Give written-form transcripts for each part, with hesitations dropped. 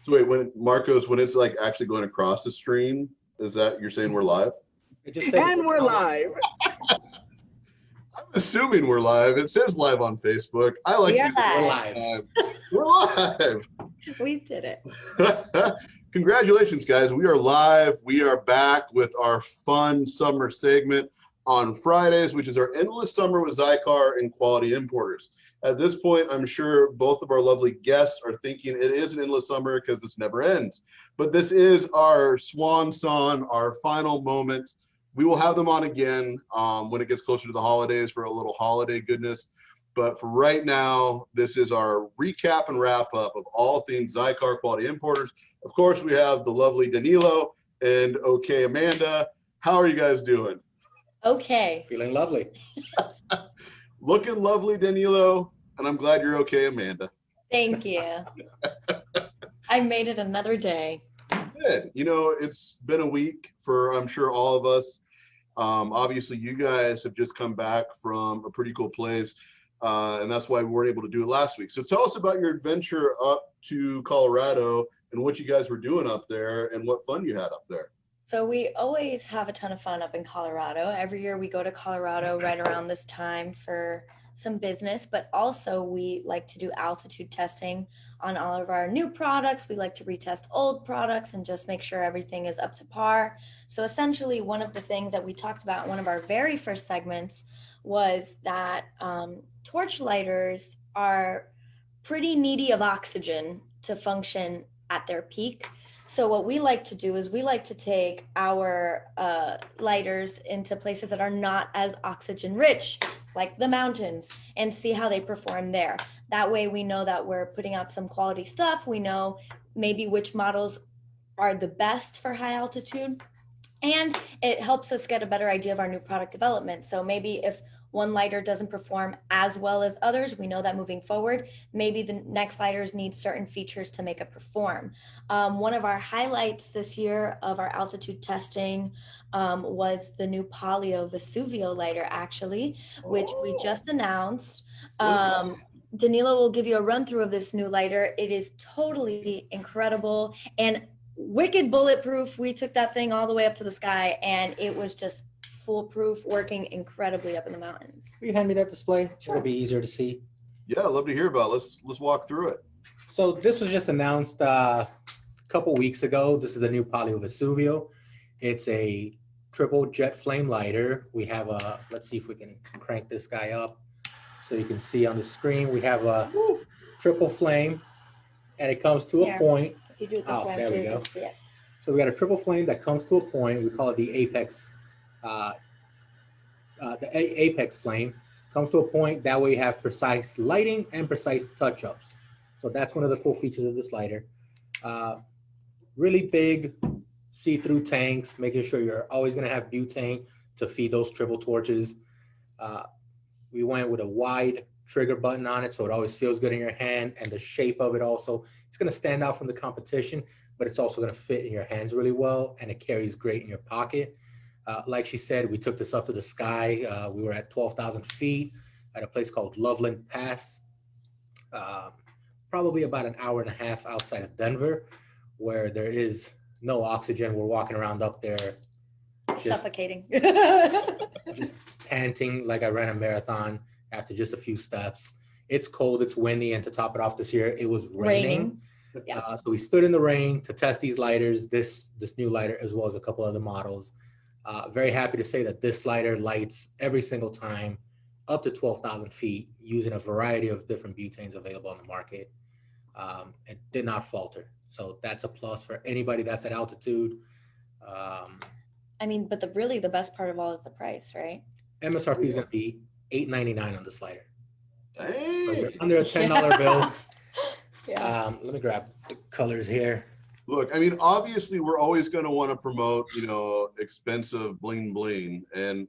So wait, when Marcos, when it's like actually going across the stream, is that you're saying we're live? It just says And we're live. I'm assuming we're live. It says live on Facebook. I like We to are use the word live. We're live. We did it. Congratulations, guys. We are live. We are back with our fun summer segment on Fridays, which is our Endless Summer with Zycar and Quality Importers. At this point, I'm sure both of our lovely guests are thinking it is an endless summer because this never ends. But this is our swan song, our final moment. We will have them on again when it gets closer to the holidays for a little holiday goodness. But for right now, this is our recap and wrap up of all things Zycar Quality Importers. Of course, we have the lovely Danilo and okay Amanda. How are you guys doing? Okay. feeling lovely. Looking lovely, Danilo, and I'm glad you're okay, Amanda. Thank you. I made it another day. Good. You know, it's been a week for, I'm sure, all of us. Obviously, you guys have just come back from a pretty cool place, and that's why we weren't able to do it last week. So tell us about your adventure up to Colorado and what you guys were doing up there and what fun you had up there. So we always have a ton of fun up in Colorado. Every year we go to Colorado right around this time for some business, but also we like to do altitude testing on all of our new products. We like to retest old products and just make sure everything is up to par. So essentially, one of the things that we talked about in one of our very first segments was that torch lighters are pretty needy of oxygen to function at their peak. So what we like to do is we like to take our lighters into places that are not as oxygen rich, like the mountains, and see how they perform there. That way we know that we're putting out some quality stuff. We know maybe which models are the best for high altitude. And it helps us get a better idea of our new product development. So maybe if one lighter doesn't perform as well as others, we know that moving forward, maybe the next lighters need certain features to make it perform. One of our highlights this year of our altitude testing was the new Palio Vesuvio lighter, actually, which we just announced. Danilo will give you a run through of this new lighter. It is totally incredible and wicked bulletproof. We took that thing all the way up to the sky and it was just foolproof, working incredibly up in the mountains. Will you hand me that display? Sure. It'll be easier to see. Yeah, I'd love to hear about it. Let's walk through it. So this was just announced a couple weeks ago. This is the new Palio Vesuvio. It's a triple jet flame lighter. We have a, let's see if we can crank this guy up so you can see on the screen. We have a triple flame and it comes to a point. If you do it this way, I'm there sure we you go. can see it. So we got a triple flame that comes to a point. We call it the apex. Apex flame comes to a point. That way you have precise lighting and precise touch-ups. So that's one of the cool features of this lighter. Really big see-through tanks, making sure you're always going to have butane to feed those triple torches. We went with a wide trigger button on it, so it always feels good in your hand, and the shape of it also, it's going to stand out from the competition, but it's also going to fit in your hands really well, and it carries great in your pocket. Like she said, we took this up to the sky. We were at 12,000 feet at a place called Loveland Pass, probably about an hour and a half outside of Denver, where there is no oxygen. We're walking around up there. Suffocating. Just panting like I ran a marathon after just a few steps. It's cold, it's windy, and to top it off this year, it was raining. Yeah. So we stood in the rain to test these lighters, this new lighter, as well as a couple other models. Very happy to say that this lighter lights every single time up to 12,000 feet using a variety of different butanes available on the market. It did not falter. So that's a plus for anybody that's at altitude. I mean, but really the best part of all is the price, right? MSRP is going to be $8.99 on this lighter. Dang. So you're under a $10 bill. Yeah. Let me grab the colors here. Look, I mean, obviously, we're always going to want to promote, you know, expensive bling bling and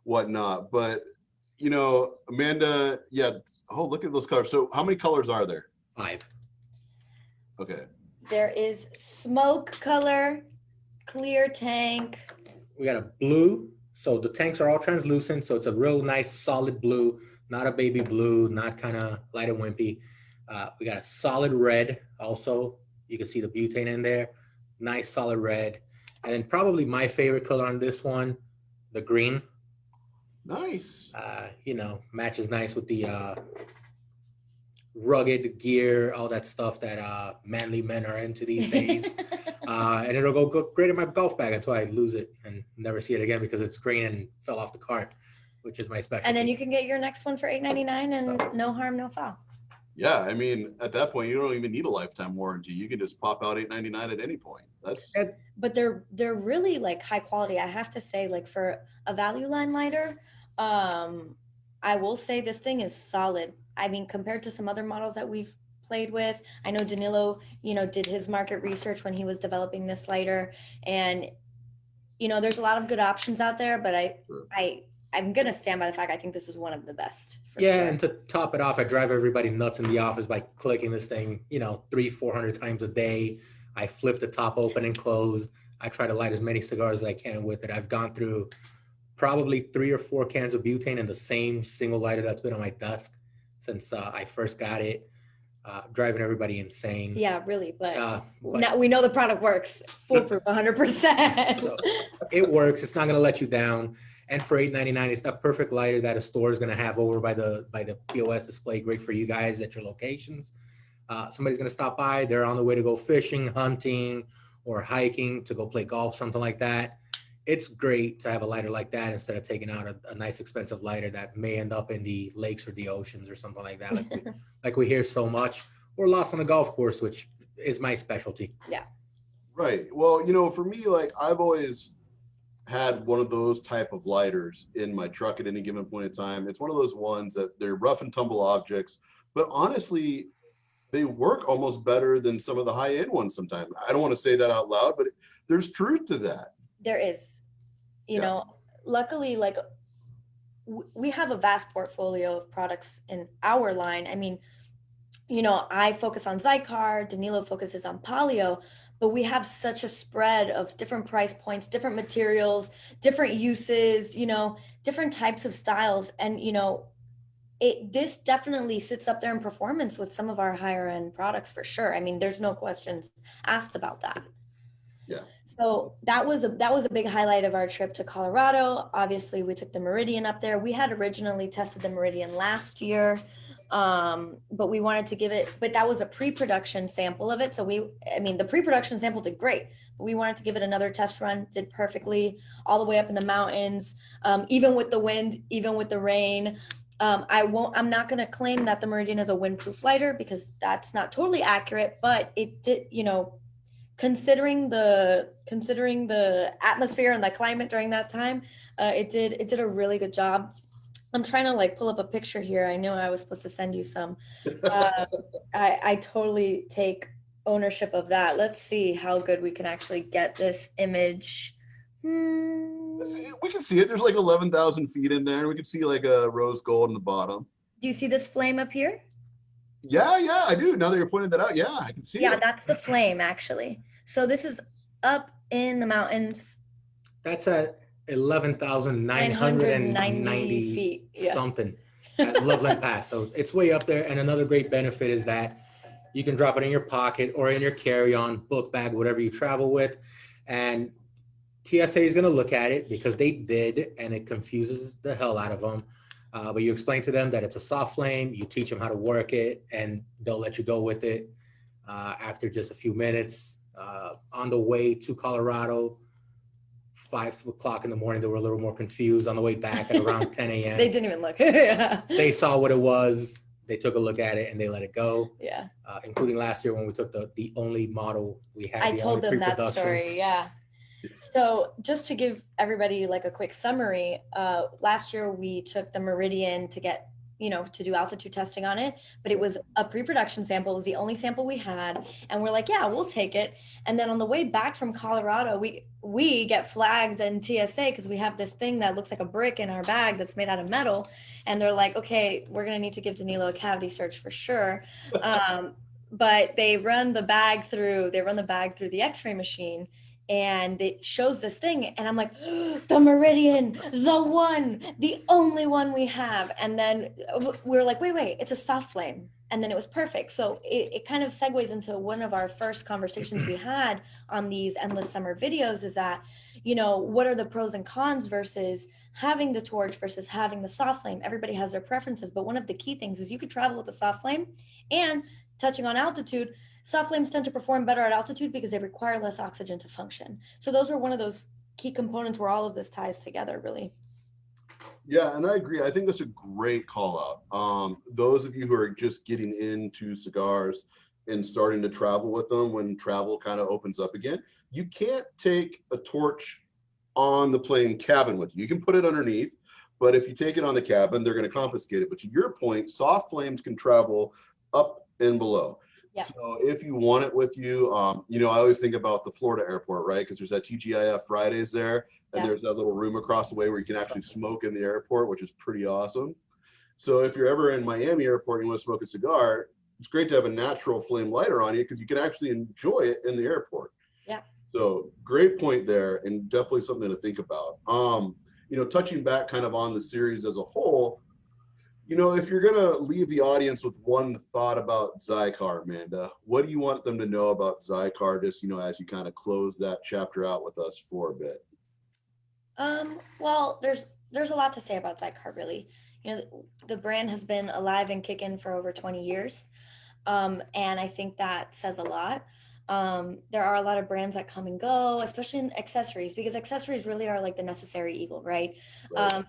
whatnot. But, you know, Amanda, yeah. Oh, look at those colors. So how many colors are there? 5. Okay. There is smoke color, clear tank. We got a blue. So the tanks are all translucent. So it's a real nice solid blue, not a baby blue, not kind of light and wimpy. We got a solid red also. You can see the butane in there. Nice solid red. And then probably my favorite color on this one, the green. Nice. You know, matches nice with the rugged gear, all that stuff that manly men are into these days. And it'll go great in my golf bag until I lose it and never see it again because it's green and fell off the cart, which is my specialty. And then you can get your next one for $8.99 and no harm, no foul. Yeah, I mean, at that point, you don't even need a lifetime warranty. You can just pop out $8.99 at any point. That's But they're really like high quality. I have to say, like for a value line lighter, I will say this thing is solid. I mean, compared to some other models that we've played with, I know Danilo, you know, did his market research when he was developing this lighter, and you know, there's a lot of good options out there, but I'm gonna stand by the fact I think this is one of the best. Yeah, sure. and to top it off, I drive everybody nuts in the office by clicking this thing, you know, 300-400 times a day. I flip the top open and close. I try to light as many cigars as I can with it. I've gone through probably 3 or 4 cans of butane in the same single lighter that's been on my desk since I first got it, driving everybody insane. Yeah, really, but now we know the product works, foolproof, 100%. So it works. It's not going to let you down. And for $8.99, it's that perfect lighter that a store is going to have over by the POS display. Great for you guys at your locations. Somebody's going to stop by. They're on the way to go fishing, hunting, or hiking, to go play golf, something like that. It's great to have a lighter like that instead of taking out a nice expensive lighter that may end up in the lakes or the oceans or something like that, like we hear so much, or lost on a golf course, which is my specialty. Yeah. right. Well, you know, for me, like I've always had one of those type of lighters in my truck at any given point in time. It's one of those ones that they're rough and tumble objects, but honestly, they work almost better than some of the high-end ones sometimes. I don't want to say that out loud, but there's truth to that. There is, you know, luckily, like we have a vast portfolio of products in our line. I mean, you know, I focus on Zycar, Danilo focuses on Palio, but we have such a spread of different price points, different materials, different uses, you know, different types of styles. And, you know, this definitely sits up there in performance with some of our higher end products for sure. I mean, there's no questions asked about that. Yeah. So that was a big highlight of our trip to Colorado. Obviously, we took the Meridian up there. We had originally tested the Meridian last year, but we wanted to give it, but that was a pre-production sample of it. So the pre-production sample did great, but we wanted to give it another test run, did perfectly all the way up in the mountains, even with the wind, even with the rain. I'm not going to claim that the Meridian is a windproof lighter because that's not totally accurate, but it did, you know, considering the atmosphere and the climate during that time, it did a really good job. I'm trying to like pull up a picture here. I know I was supposed to send you some. I totally take ownership of that. Let's see how good we can actually get this image. We can see it. There's like 11,000 feet in there. We can see like a rose gold in the bottom. Do you see this flame up here? Yeah, I do. Now that you're pointing that out, yeah, I can see it. Yeah, that's the flame actually. So this is up in the mountains. That's at 11,990 feet. Something at Loveland Pass. So it's way up there. And another great benefit is that you can drop it in your pocket or in your carry-on, book bag, whatever you travel with. And TSA is going to look at it because they did, and it confuses the hell out of them. But you explain to them that it's a soft flame, you teach them how to work it, and they'll let you go with it after just a few minutes. On the way to Colorado, 5 o'clock in the morning, they were a little more confused. On the way back at around 10 a.m. They didn't even look. Yeah. They saw what it was. They took a look at it and they let it go. Yeah. Including last year when we took the only model we had. I told them that story. Yeah. So just to give everybody like a quick summary, last year we took the Meridian to get, you know, to do altitude testing on it, but it was a pre-production sample. It was the only sample we had. And we're like, yeah, we'll take it. And then on the way back from Colorado, we get flagged in TSA because we have this thing that looks like a brick in our bag that's made out of metal. And they're like, okay, we're going to need to give Danilo a cavity search for sure. But they run the bag through the x-ray machine, and it shows this thing, and I'm like, the Meridian, the only one we have. And then we're like, wait, it's a soft flame. and then it was perfect. So it kind of segues into one of our first conversations we had on these endless summer videos, is that, you know, what are the pros and cons versus having the torch versus having the soft flame? Everybody has their preferences, but one of the key things is you could travel with a soft flame. And touching on altitude, soft flames tend to perform better at altitude because they require less oxygen to function. So those are one of those key components where all of this ties together, really. Yeah, and I agree. I think that's a great call out. Those of you who are just getting into cigars and starting to travel with them when travel kind of opens up again, you can't take a torch on the plane cabin with you. You can put it underneath, but if you take it on the cabin, they're going to confiscate it. But to your point, soft flames can travel up and below. Yeah. So if you want it with you, you know, I always think about the Florida airport, right? Because there's that TGIF Fridays there, and there's that little room across the way where you can actually smoke in the airport, which is pretty awesome. So if you're ever in Miami airport and you want to smoke a cigar, it's great to have a natural flame lighter on you because you can actually enjoy it in the airport. Yeah. So great point there, and definitely something to think about. You know, touching back kind of on the series as a whole, you know, if you're going to leave the audience with one thought about Zycar, Amanda, what do you want them to know about Zycar, just, you know, as you kind of close that chapter out with us for a bit? Well, there's a lot to say about Zycar, really. You know, the brand has been alive and kicking for over 20 years. And I think that says a lot. There are a lot of brands that come and go, especially in accessories, because accessories really are like the necessary evil, right?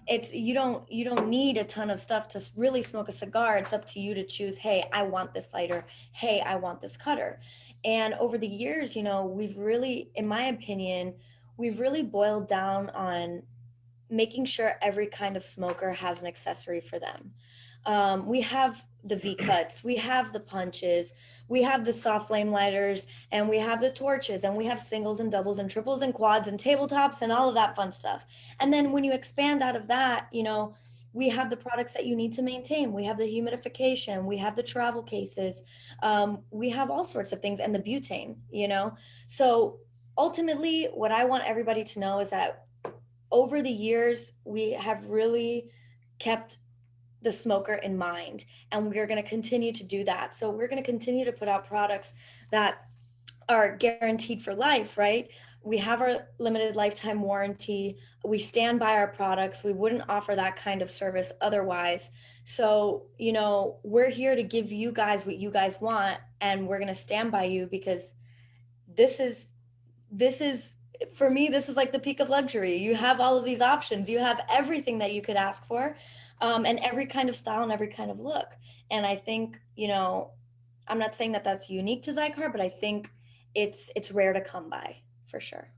It's you don't need a ton of stuff to really smoke a cigar. It's up to you to choose, hey, I want this lighter, hey, I want this cutter. And over the years, you know, we've really, in my opinion, we've really boiled down on making sure every kind of smoker has an accessory for them. We have the V cuts, we have the punches, we have the soft flame lighters, and we have the torches, and we have singles and doubles and triples and quads and tabletops and all of that fun stuff. And then when you expand out of that, you know, we have the products that you need to maintain. We have the humidification, we have the travel cases, we have all sorts of things, and the butane, you know. So ultimately, what I want everybody to know is that over the years, we have really kept the smoker in mind, and we're going to continue to do that. So we're going to continue to put out products that are guaranteed for life, right? We have our limited lifetime warranty. We stand by our products. We wouldn't offer that kind of service otherwise. So, you know, we're here to give you guys what you guys want, and we're going to stand by you, because this is for me, this is like the peak of luxury. You have all of these options. You have everything that you could ask for, and every kind of style and every kind of look. And I think, you know, I'm not saying that that's unique to Zycar, but I think it's rare to come by, for sure.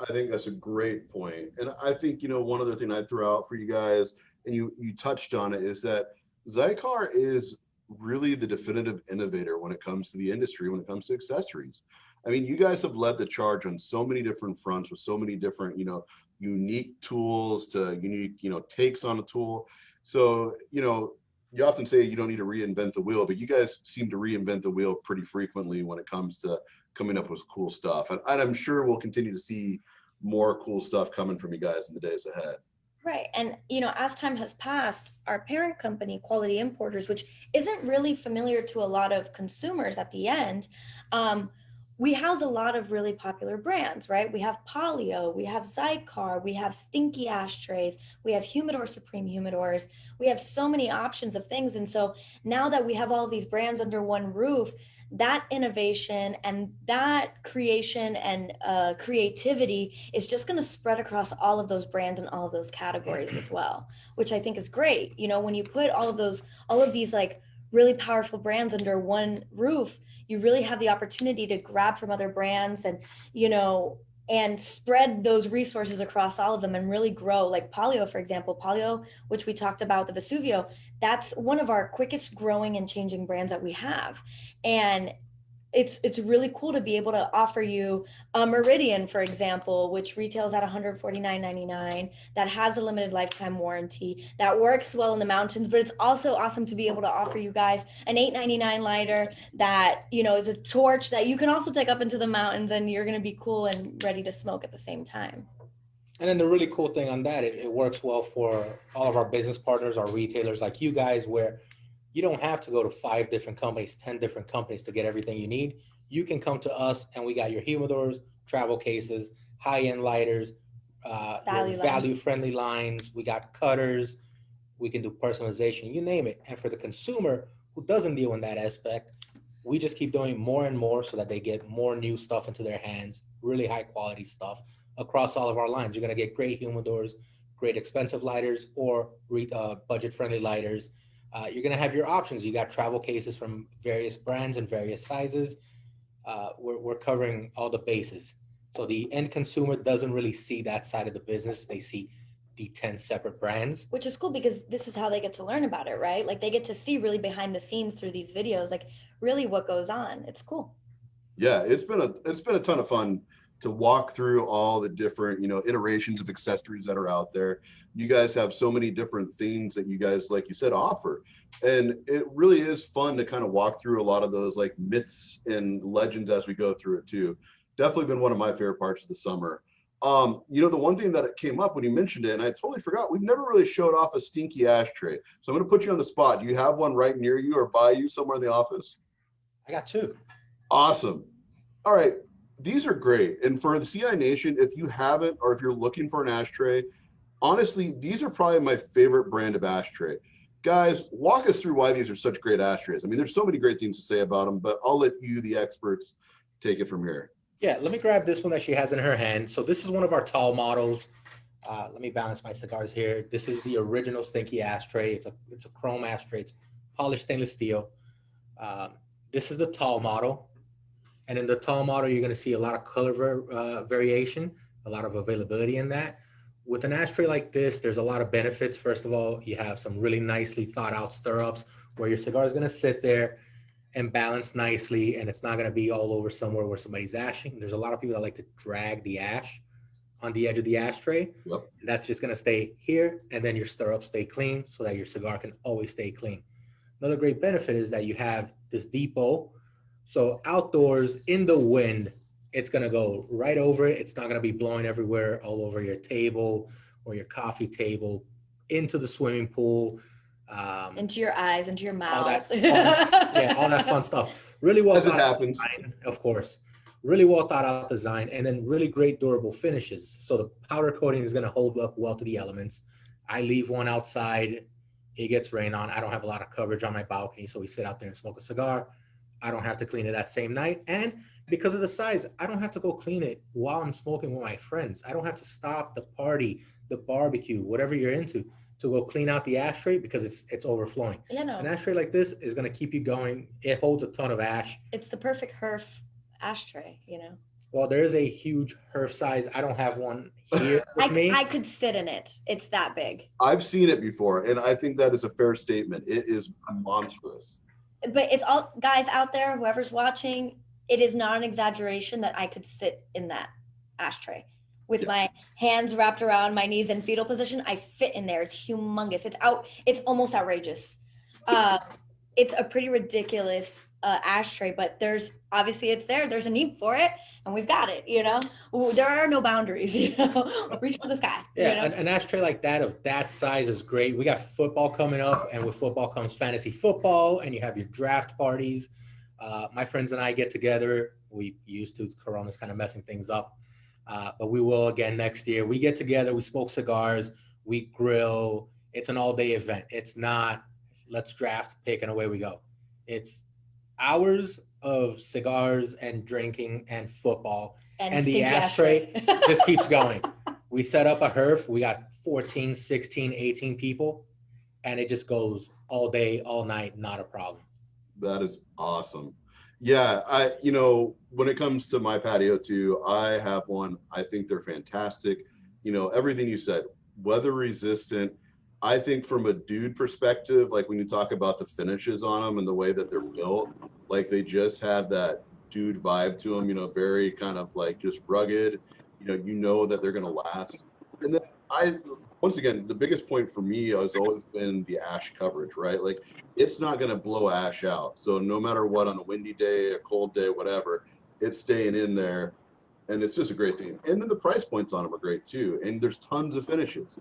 I think that's a great point. And I think, you know, one other thing I'd throw out for you guys, and you touched on it, is that Zycar is really the definitive innovator when it comes to the industry, when it comes to accessories. I mean, you guys have led the charge on so many different fronts with so many different, you know, unique tools to unique, you know, takes on a tool. So, you know, you often say you don't need to reinvent the wheel, but you guys seem to reinvent the wheel pretty frequently when it comes to coming up with cool stuff. And I'm sure we'll continue to see more cool stuff coming from you guys in the days ahead. Right. And, you know, as time has passed, our parent company, Quality Importers, which isn't really familiar to a lot of consumers at the end, we house a lot of really popular brands, right? We have Polio, we have Zycar, we have Stinky ashtrays, we have Humidor Supreme humidors. We have so many options of things. And so now that we have all these brands under one roof, that innovation and that creation and creativity is just going to spread across all of those brands and all of those categories as well, which I think is great. You know, when you put all of these like really powerful brands under one roof, you really have the opportunity to grab from other brands and, you know, and spread those resources across all of them and really grow. Like Polio, for example, Polio, which we talked about, the Vesuvio, that's one of our quickest growing and changing brands that we have. And it's really cool to be able to offer you a Meridian, for example, which retails at $149.99, that has a limited lifetime warranty, that works well in the mountains, but it's also awesome to be able to offer you guys an $8.99 lighter that, you know, is a torch that you can also take up into the mountains, and you're going to be cool and ready to smoke at the same time. And then the really cool thing on that, it works well for all of our business partners, our retailers like you guys, where you don't have to go to 5 different companies, 10 different companies to get everything you need. You can come to us and we got your humidors, travel cases, high-end lighters, your Value line. value-friendly lines. We got cutters. We can do personalization, you name it. And for the consumer who doesn't deal in that aspect, we just keep doing more and more so that they get more new stuff into their hands, really high quality stuff across all of our lines. You're going to get great humidors, great expensive lighters, or budget friendly lighters. You're going to have your options. You got travel cases from various brands and various sizes. We're covering all the bases. So the end consumer doesn't really see that side of the business. They see the 10 separate brands. Which is cool because this is how they get to learn about it, right? Like they get to see really behind the scenes through these videos, like really what goes on. It's cool. Yeah, it's been a ton of fun to walk through all the different, iterations of accessories that are out there. You guys have so many different things that you guys, like you said, offer. And it really is fun to kind of walk through a lot of those like myths and legends as we go through it too. Definitely been one of my favorite parts of the summer. The one thing that came up when you mentioned it, and I totally forgot, we've never really showed off a stinky ashtray. So I'm going to put you on the spot. Do you have one right near you or by you somewhere in the office? I got 2. Awesome. All right. These are great. And for the CI Nation, if you haven't, or if you're looking for an ashtray, honestly, these are probably my favorite brand of ashtray. Guys, walk us through why these are such great ashtrays. I mean, there's so many great things to say about them, but I'll let you, the experts, take it from here. Yeah, let me grab this one that she has in her hand. So this is one of our tall models. Let me balance my cigars here. This is the original Stinky ashtray. It's a chrome ashtray. It's polished stainless steel. This is the tall model. And in the tall model, you're going to see a lot of color variation, a lot of availability in that. With an ashtray like this, there's a lot of benefits. First of all, you have some really nicely thought out stirrups where your cigar is going to sit there and balance nicely, and it's not going to be all over somewhere where somebody's ashing. There's a lot of people that like to drag the ash on the edge of the ashtray. Yep. And that's just going to stay here, and then your stirrups stay clean so that your cigar can always stay clean. Another great benefit is that you have this depot. So outdoors in the wind, it's going to go right over it. It's not going to be blowing everywhere, all over your table or your coffee table, into the swimming pool. Into your eyes, into your mouth. All that fun stuff. Really well As it thought out happens. design, of course. Really well thought out design, and then really great durable finishes. So the powder coating is going to hold up well to the elements. I leave one outside. It gets rain on. I don't have a lot of coverage on my balcony, so we sit out there and smoke a cigar. I don't have to clean it that same night. And because of the size, I don't have to go clean it while I'm smoking with my friends. I don't have to stop the party, the barbecue, whatever you're into, to go clean out the ashtray because it's overflowing. Yeah, no. An ashtray like this is going to keep you going. It holds a ton of ash. It's the perfect HERF ashtray, Well, there is a huge HERF size. I don't have one here with me. I could sit in it. It's that big. I've seen it before, and I think that is a fair statement. It is monstrous. But it's all, guys out there, whoever's watching, it is not an exaggeration that I could sit in that ashtray with my hands wrapped around my knees in fetal position. I fit in there. It's humongous. It's almost outrageous. It's a pretty ridiculous ashtray, but there's a need for it, and we've got it. There are no boundaries. Reach for the sky. Yeah, an ashtray like that of that size is great. We got football coming up, and with football comes fantasy football, and you have your draft parties. My friends and I get together. We used to. Corona's kind of messing things up, but we will again next year. We get together. We smoke cigars. We grill. It's an all-day event. It's not let's draft, pick, and away we go. It's hours of cigars and drinking and football, and the ashtray just keeps going. We set up a HERF. We got 14, 16, 18 people, and it just goes all day, all night, not a problem. That is awesome. Yeah, when it comes to my patio too, I have one. I think they're fantastic. Everything you said, weather resistant. I think from a dude perspective, like when you talk about the finishes on them and the way that they're built, like they just have that dude vibe to them, very kind of like just rugged, that they're going to last. And then once again, the biggest point for me has always been the ash coverage, right? Like it's not going to blow ash out. So no matter what, on a windy day, a cold day, whatever, it's staying in there. And it's just a great thing. And then the price points on them are great too. And there's tons of finishes.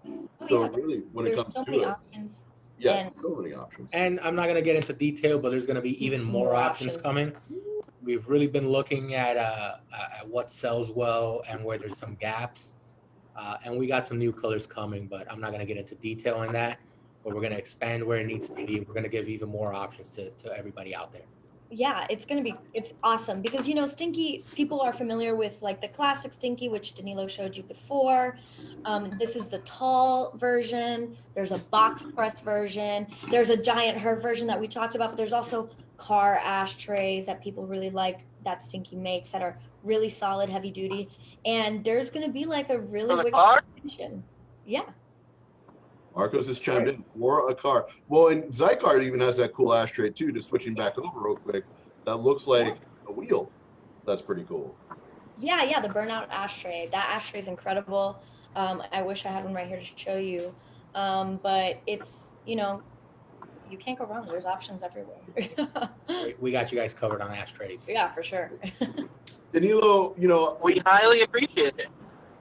So really, when it comes to it, options. Yes, And so many options. And I'm not going to get into detail, but there's going to be even more options coming. We've really been looking at what sells well and where there's some gaps. And we got some new colors coming, but I'm not going to get into detail on that. But we're going to expand where it needs to be. We're going to give even more options to everybody out there. Yeah, it's awesome because Stinky, people are familiar with like the classic Stinky, which Danilo showed you before. This is the tall version. There's a box press version. There's a giant herb version that we talked about, but there's also car ashtrays that people really like that Stinky makes that are really solid, heavy duty. And there's going to be like a really wicked extension. Yeah. Marcos has chimed in for a car. Well, and Zycar even has that cool ashtray too. Just switching back over real quick, that looks like a wheel. That's pretty cool. Yeah, the burnout ashtray. That ashtray is incredible. I wish I had one right here to show you. But it's, you can't go wrong. There's options everywhere. We got you guys covered on ashtrays. Yeah, for sure. Danilo, we highly appreciate it.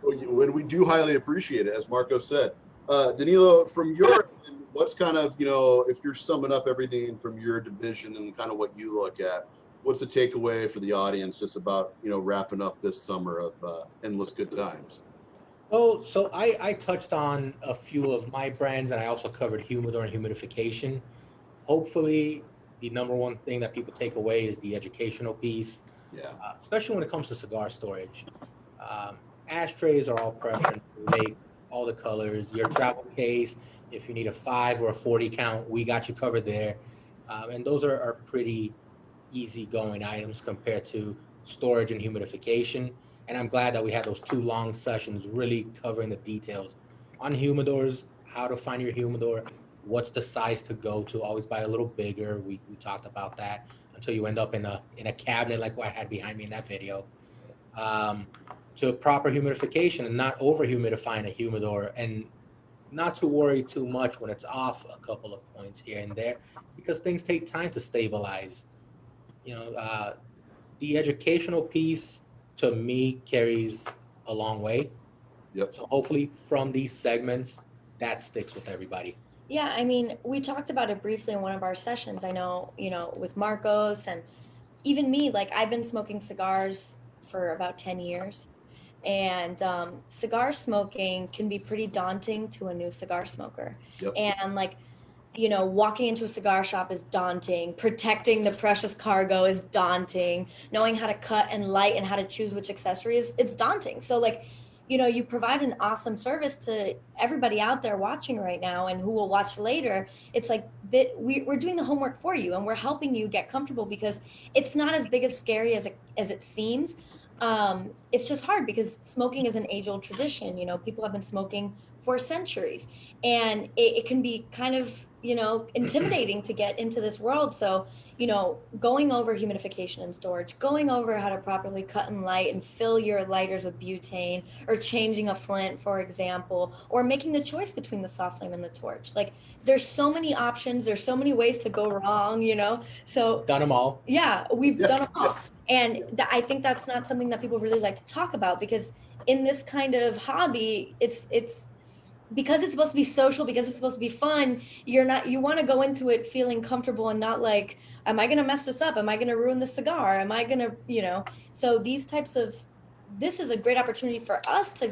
When we do highly appreciate it, as Marco said. Danilo, from your end, what's kind of, if you're summing up everything from your division and kind of what you look at, what's the takeaway for the audience just about, wrapping up this summer of endless good times? Well, so I touched on a few of my brands, and I also covered humidor and humidification. Hopefully, the number one thing that people take away is the educational piece, especially when it comes to cigar storage. Ashtrays are all preference. We make all the colors. Your travel case, if you need a 5 or a 40 count, we got you covered there. And those are pretty easygoing items compared to storage and humidification. And I'm glad that we had those 2 long sessions really covering the details on humidors, how to find your humidor, what's the size to go to, always buy a little bigger. We talked about that until you end up in a cabinet like what I had behind me in that video. To proper humidification and not over humidifying a humidor, and not to worry too much when it's off a couple of points here and there, because things take time to stabilize. The educational piece to me carries a long way. Yep. So hopefully from these segments, that sticks with everybody. Yeah, I mean, we talked about it briefly in one of our sessions. I know, with Marcos and even me, like I've been smoking cigars for about 10 years. And cigar smoking can be pretty daunting to a new cigar smoker. Yep. And walking into a cigar shop is daunting. Protecting the precious cargo is daunting. Knowing how to cut and light and how to choose which accessories, it's daunting. So you provide an awesome service to everybody out there watching right now and who will watch later. It's like we're doing the homework for you, and we're helping you get comfortable, because it's not as big as scary as it seems. It's just hard because smoking is an age-old tradition. People have been smoking for centuries, and it can be kind of, intimidating to get into this world. So, going over humidification and storage, going over how to properly cut and light and fill your lighters with butane, or changing a flint, for example, or making the choice between the soft flame and the torch. Like, there's so many options. There's so many ways to go wrong, so done them all. Yeah, we've done them all. And I think that's not something that people really like to talk about, because in this kind of hobby, it's because it's supposed to be social, because it's supposed to be fun. You want to go into it feeling comfortable and not like, am I going to mess this up? Am I going to ruin the cigar? Am I going to, so this is a great opportunity for us to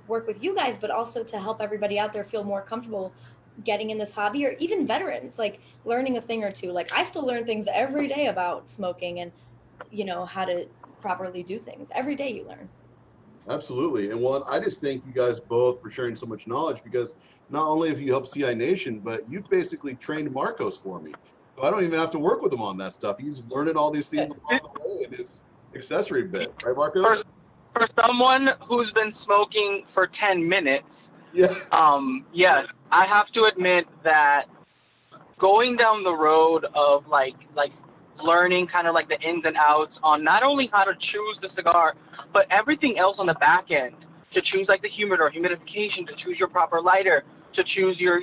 work with you guys, but also to help everybody out there feel more comfortable getting in this hobby, or even veterans, like learning a thing or two. Like, I still learn things every day about smoking and, how to properly do things. Every day you learn. Absolutely. And I just thank you guys both for sharing so much knowledge, because not only have you helped CI Nation, but you've basically trained Marcos for me. So I don't even have to work with him on that stuff. He's learning all these things along the way in his accessory bit. Right, Marcos? For someone who's been smoking for 10 minutes, yes, I have to admit that going down the road of like learning kind of like the ins and outs on not only how to choose the cigar, but everything else on the back end, to choose like the humidor, humidification, to choose your proper lighter, to choose your,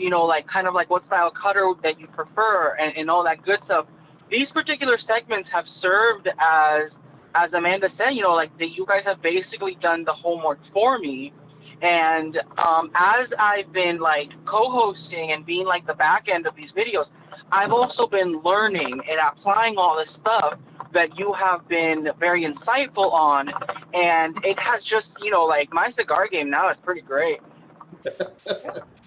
kind of like what style cutter that you prefer, and all that good stuff. These particular segments have served as Amanda said, that you guys have basically done the homework for me. And as I've been like co-hosting and being like the back end of these videos, I've also been learning and applying all this stuff that you have been very insightful on, and it has just, like my cigar game now is pretty great.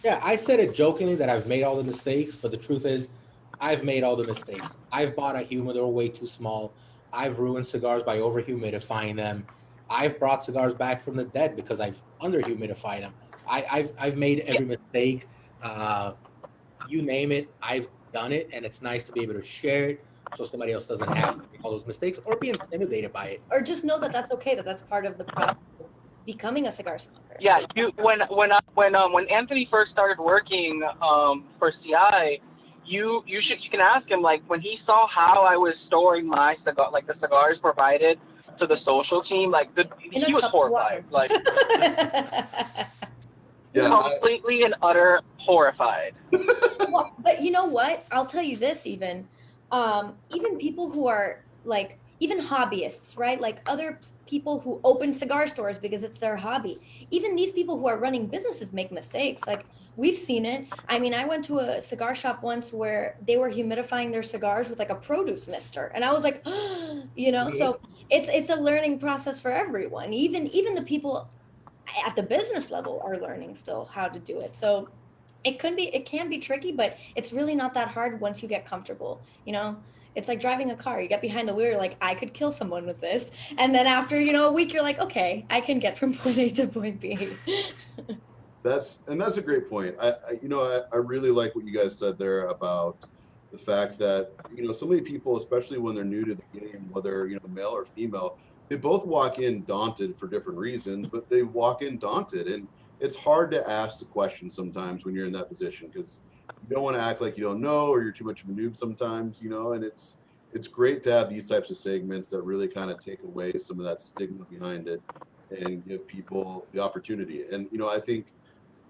Yeah, I said it jokingly that I've made all the mistakes, but the truth is, I've made all the mistakes. I've bought a humidor way too small. I've ruined cigars by over humidifying them. I've brought cigars back from the dead because I've under humidified them. I've made every mistake. You name it, I've done it, and it's nice to be able to share it so somebody else doesn't have to make all those mistakes or be intimidated by it. Or just know that that's okay, that that's part of the process of becoming a cigar smoker. Yeah, when Anthony first started working for CI, you can ask him, like, when he saw how I was storing my cigar, like the cigars provided to the social team, like he was horrified, like completely and utter horrified. Well, but you know what? I'll tell you this, even people who are like, even hobbyists, right? Like other people who open cigar stores because it's their hobby. Even these people who are running businesses make mistakes. Like we've seen it. I mean, I went to a cigar shop once where they were humidifying their cigars with like a produce mister. And I was like, so it's a learning process for everyone. Even the people at the business level are learning still how to do it. So it can be tricky, but it's really not that hard once you get comfortable. It's like driving a car. You get behind the wheel, you're like, I could kill someone with this. And then after, a week, you're like, okay, I can get from point A to point B. That's a great point. I really like what you guys said there about the fact that, so many people, especially when they're new to the game, whether, male or female, they both walk in daunted for different reasons, but they walk in daunted. And it's hard to ask the question sometimes when you're in that position, because you don't want to act like you don't know, or you're too much of a noob sometimes, and it's great to have these types of segments that really kind of take away some of that stigma behind it and give people the opportunity. And, I think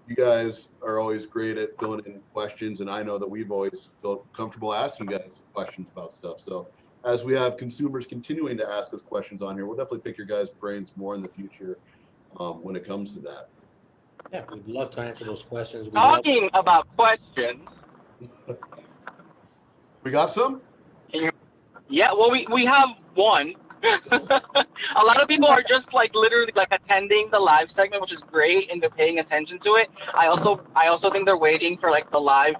you guys are always great at filling in questions, and I know that we've always felt comfortable asking you guys questions about stuff. So as we have consumers continuing to ask us questions on here, we'll definitely pick your guys' brains more in the future when it comes to that. Yeah, we'd love to answer those questions. Talking about questions. We got some? Yeah, well, we have one. A lot of people are just like literally like attending the live segment, which is great, and they're paying attention to it. I also think they're waiting for like the live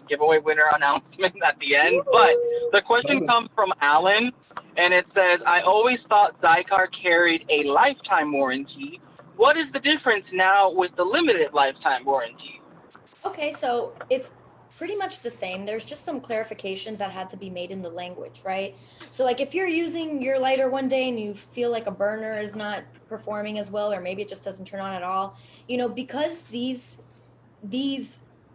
giveaway winner announcement at the end. But the question comes from Alan, and it says, I always thought Zycar carried a lifetime warranty. What is the difference now with the limited lifetime warranty? Okay, so it's pretty much the same. There's just some clarifications that had to be made in the language, right? So like if you're using your lighter one day and you feel like a burner is not performing as well, or maybe it just doesn't turn on at all, because these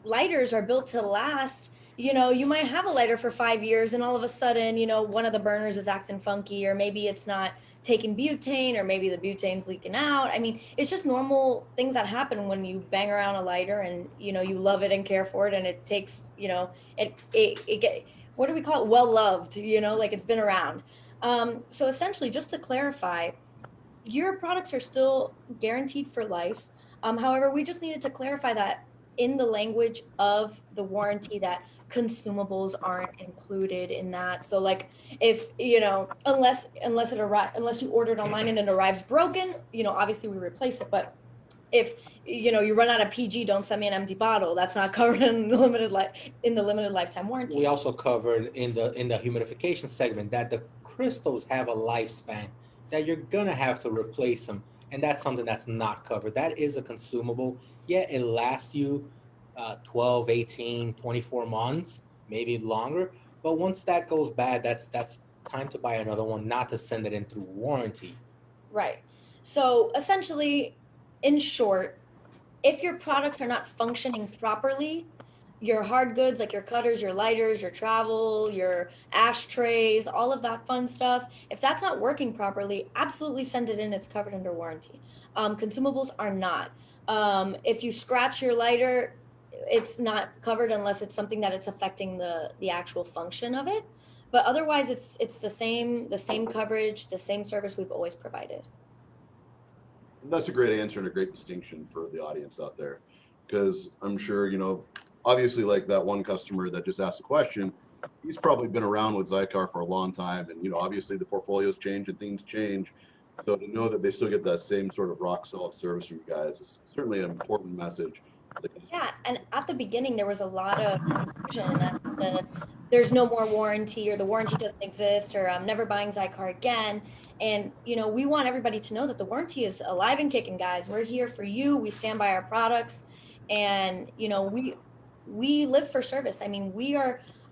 lighters are built to last, you might have a lighter for 5 years and all of a sudden, one of the burners is acting funky, or maybe it's not taking butane, or maybe the butane's leaking out. I mean, it's just normal things that happen when you bang around a lighter and, you love it and care for it. And it takes, it get, what do we call it? Well loved, like it's been around. So essentially, just to clarify, your products are still guaranteed for life. However, we just needed to clarify that in the language of the warranty that consumables aren't included in that. So like if, unless you ordered online and it arrives broken, obviously we replace it. But if, you run out of PG, don't send me an empty bottle. That's not covered in the limited lifetime warranty. We also covered in the humidification segment that the crystals have a lifespan, that you're gonna have to replace them. And that's something that's not covered. That is a consumable. Yeah, it lasts you 12, 18, 24 months, maybe longer. But once that goes bad, that's time to buy another one, not to send it in through warranty. Right. So essentially, in short, if your products are not functioning properly, your hard goods like your cutters, your lighters, your travel, your ashtrays, all of that fun stuff, if that's not working properly, absolutely send it in. It's covered under warranty. Consumables are not. If you scratch your lighter, it's not covered unless it's something that it's affecting the actual function of it. But otherwise, it's the same coverage, the same service we've always provided. That's a great answer and a great distinction for the audience out there, because I'm sure, you know, obviously like that one customer that just asked a question, he's probably been around with Zycar for a long time, and you know, obviously the portfolios change and things change. So to know that they still get that same sort of rock solid service from you guys is certainly an important message. Yeah, and at the beginning there was a lot of confusion as to there's no more warranty, or the warranty doesn't exist, or I'm never buying Zycar again. And you know, we want everybody to know that the warranty is alive and kicking, guys. We're here for you. We stand by our products, and you know, we live for service. I mean,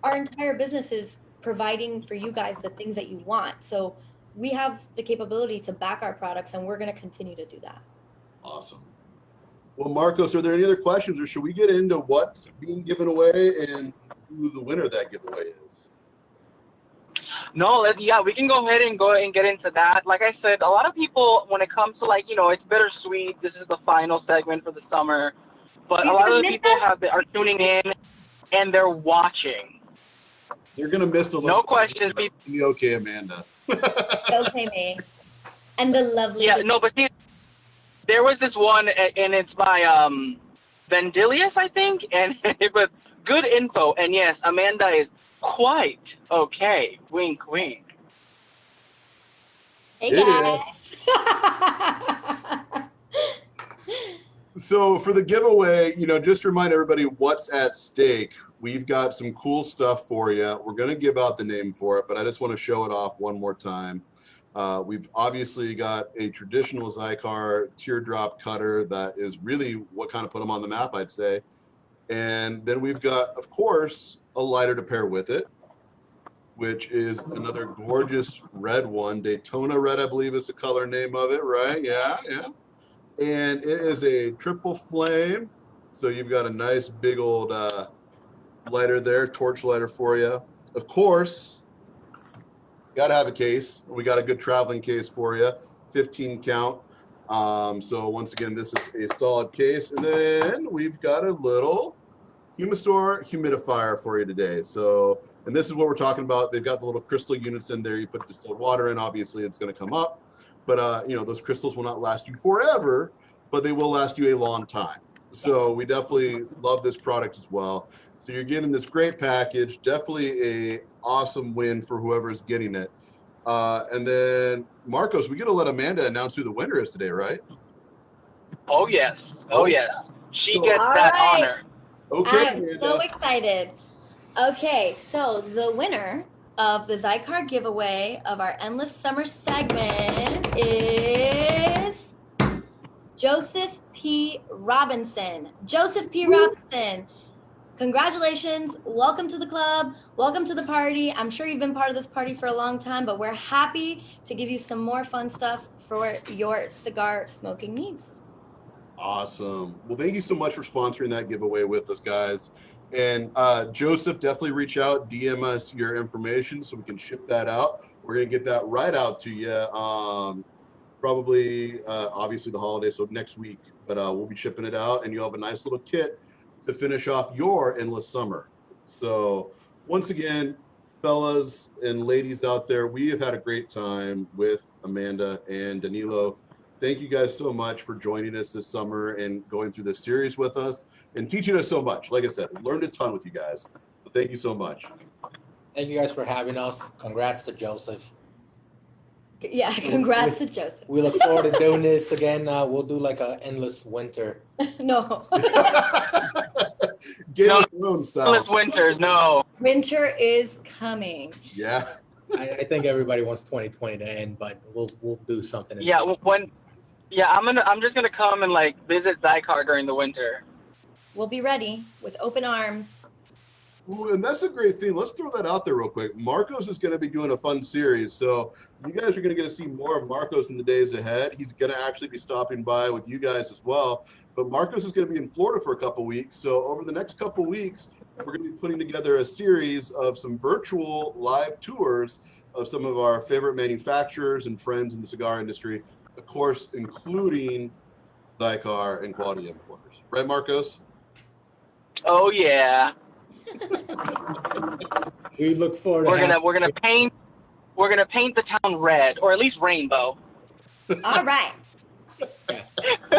our entire business is providing for you guys the things that you want. So we have the capability to back our products, and we're going to continue to do that. Awesome. Well, Marcos, are there any other questions, or should we get into what's being given away and who the winner of that giveaway is? No, yeah, we can go ahead and get into that. Like I said, a lot of people, when it comes to like, you know, it's bittersweet. This is the final segment for the summer, but a lot of the people are tuning in and they're watching. You're gonna miss the no questions. Okay, Amanda. Okay, me. And the lovely. Yeah, no, but see, there was this one, and it's by Vendilius, I think, and it was good info. And yes, Amanda is quite okay. Wink, wink. Hey guys. So for the giveaway, you know, just remind everybody what's at stake. We've got some cool stuff for you. We're going to give out the name for it, but I just want to show it off one more time. We've obviously got a traditional Zycar teardrop cutter that is really what kind of put them on the map, I'd say. And then we've got, of course, a lighter to pair with it, which is another gorgeous red one. Daytona Red, I believe is the color name of it, right? Yeah, yeah. And it is a triple flame. So you've got a nice big old lighter there, torch lighter for you. Of course, got to have a case. We got a good traveling case for you, 15 count. So once again, this is a solid case. And then we've got a little Humistor humidifier for you today. So, and this is what we're talking about. They've got the little crystal units in there. You put distilled water in, obviously it's going to come up. But, you know, those crystals will not last you forever, but they will last you a long time. So we definitely love this product as well. So you're getting this great package, definitely a awesome win for whoever's getting it. And then, Marcos, we got to let Amanda announce who the winner is today, right? Oh, yes. Oh, yes. She gets that honor. Okay, I'm Amanda. so excited. Okay, so the winner of the Zycar giveaway of our Endless Summer segment is Joseph P. Robinson. Joseph P. Robinson, congratulations. Welcome to the club. Welcome to the party. I'm sure you've been part of this party for a long time, but we're happy to give you some more fun stuff for your cigar smoking needs. Awesome. Well, thank you so much for sponsoring that giveaway with us, guys. And Joseph, definitely reach out, DM us your information so we can ship that out. We're going to get that right out to you. Probably, obviously, the holiday, so next week. But we'll be shipping it out, and you'll have a nice little kit to finish off your endless summer. So once again, fellas and ladies out there, we have had a great time with Amanda and Danilo. Thank you guys so much for joining us this summer and going through this series with us and teaching us so much. Like I said, we learned a ton with you guys. So thank you so much. Thank you guys for having us. Congrats to Joseph. Yeah, congrats to Joseph. We look forward to doing this again. We'll do like an endless winter. No. Game of Thrones style. Endless winters, no. Winter is coming. Yeah. I think everybody wants 2020 to end, but we'll do something. Yeah, I'm just gonna come and like visit Zycar during the winter. We'll be ready with open arms. Ooh, and that's a great thing. Let's throw that out there real quick. Marcos is going to be doing a fun series. So you guys are going to get to see more of Marcos in the days ahead. He's going to actually be stopping by with you guys as well. But Marcos is going to be in Florida for a couple weeks. So over the next couple weeks, we're going to be putting together a series of some virtual live tours of some of our favorite manufacturers and friends in the cigar industry, of course, including Zycar and quality importers. Right, Marcos? Oh yeah. We look forward to we're gonna paint the town red, or at least rainbow. All right. Yeah.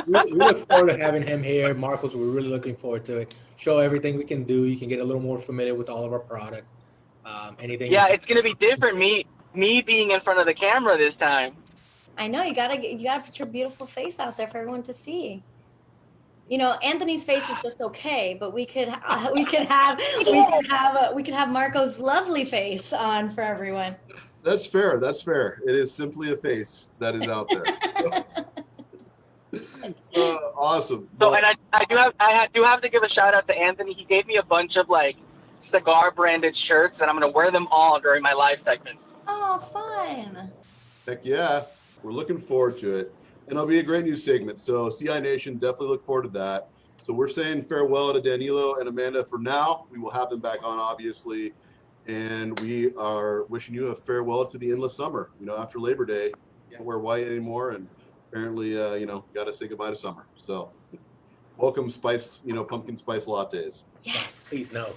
we look forward to having him here. Marcos, we're really looking forward to it. Show everything we can do. You can get a little more familiar with all of our product. Anything. Yeah, it's gonna be different. Me being in front of the camera this time. I know you gotta put your beautiful face out there for everyone to see. You know, Anthony's face is just okay, but we could have Marco's lovely face on for everyone. That's fair. That's fair. It is simply a face that is out there. Awesome. So, and I do have to give a shout out to Anthony. He gave me a bunch of like cigar branded shirts, and I'm gonna wear them all during my live segment. Oh, fun! Heck yeah, we're looking forward to it, and it'll be a great new segment. So, CI Nation, definitely look forward to that. So, we're saying farewell to Danilo and Amanda for now. We will have them back on, obviously, and we are wishing you a farewell to the endless summer. You know, after Labor Day, can't wear white anymore, and apparently, you know, got to say goodbye to summer. So, welcome, spice. You know, pumpkin spice lattes. Yes, Please no.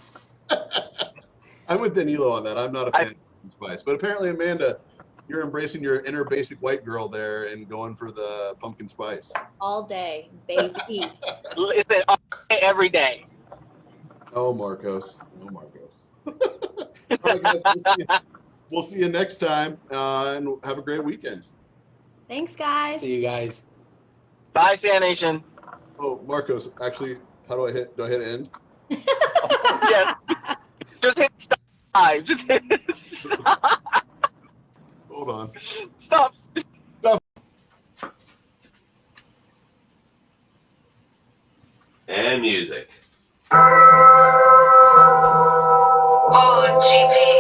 I'm with Danilo on that. I'm not a fan of pumpkin spice, but apparently, Amanda, you're embracing your inner basic white girl there and going for the pumpkin spice. all day, baby. It's every day. Oh, Marcos. Oh, Marcos. All right, guys. We'll see you next time, and have a great weekend. Thanks, guys. See you guys. Bye, Fan Nation. Oh, Marcos, actually, how do I hit? Do I hit end? Yes. Just hit stop. Just hit stop. Hold on. Stop. And music. Oh, GP.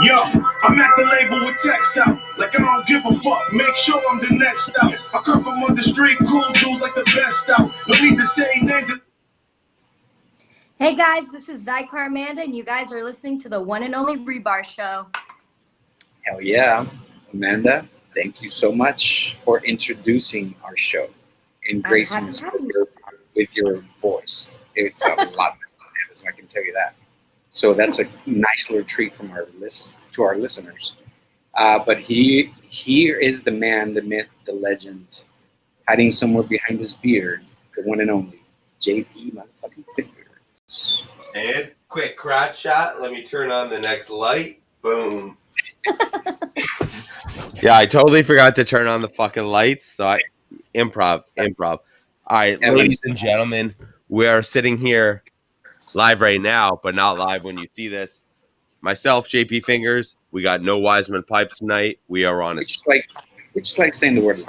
Yo, I'm at the label with text out. Like I don't give a fuck. Make sure I'm the next out. I come from on the street, cool dudes like the best out. No need to say names. Hey guys, this is Zycar Amanda, and you guys are listening to the one and only Rebar Show. Hell yeah. Amanda, thank you so much for introducing our show and gracing us with your voice. It's a lot, I can tell you that. So that's a nice little treat from to our listeners. But he is the man, the myth, the legend, hiding somewhere behind his beard, the one and only JP motherfucking Fingers. And quick crotch shot. Let me turn on the next light. Boom. Yeah, I totally forgot to turn on the fucking lights. So improv. All right, ladies and gentlemen, we are sitting here live right now, but not live when you see this. Myself, JP Fingers. We got no Wiseman pipes tonight. We are on a. We just like saying the word live.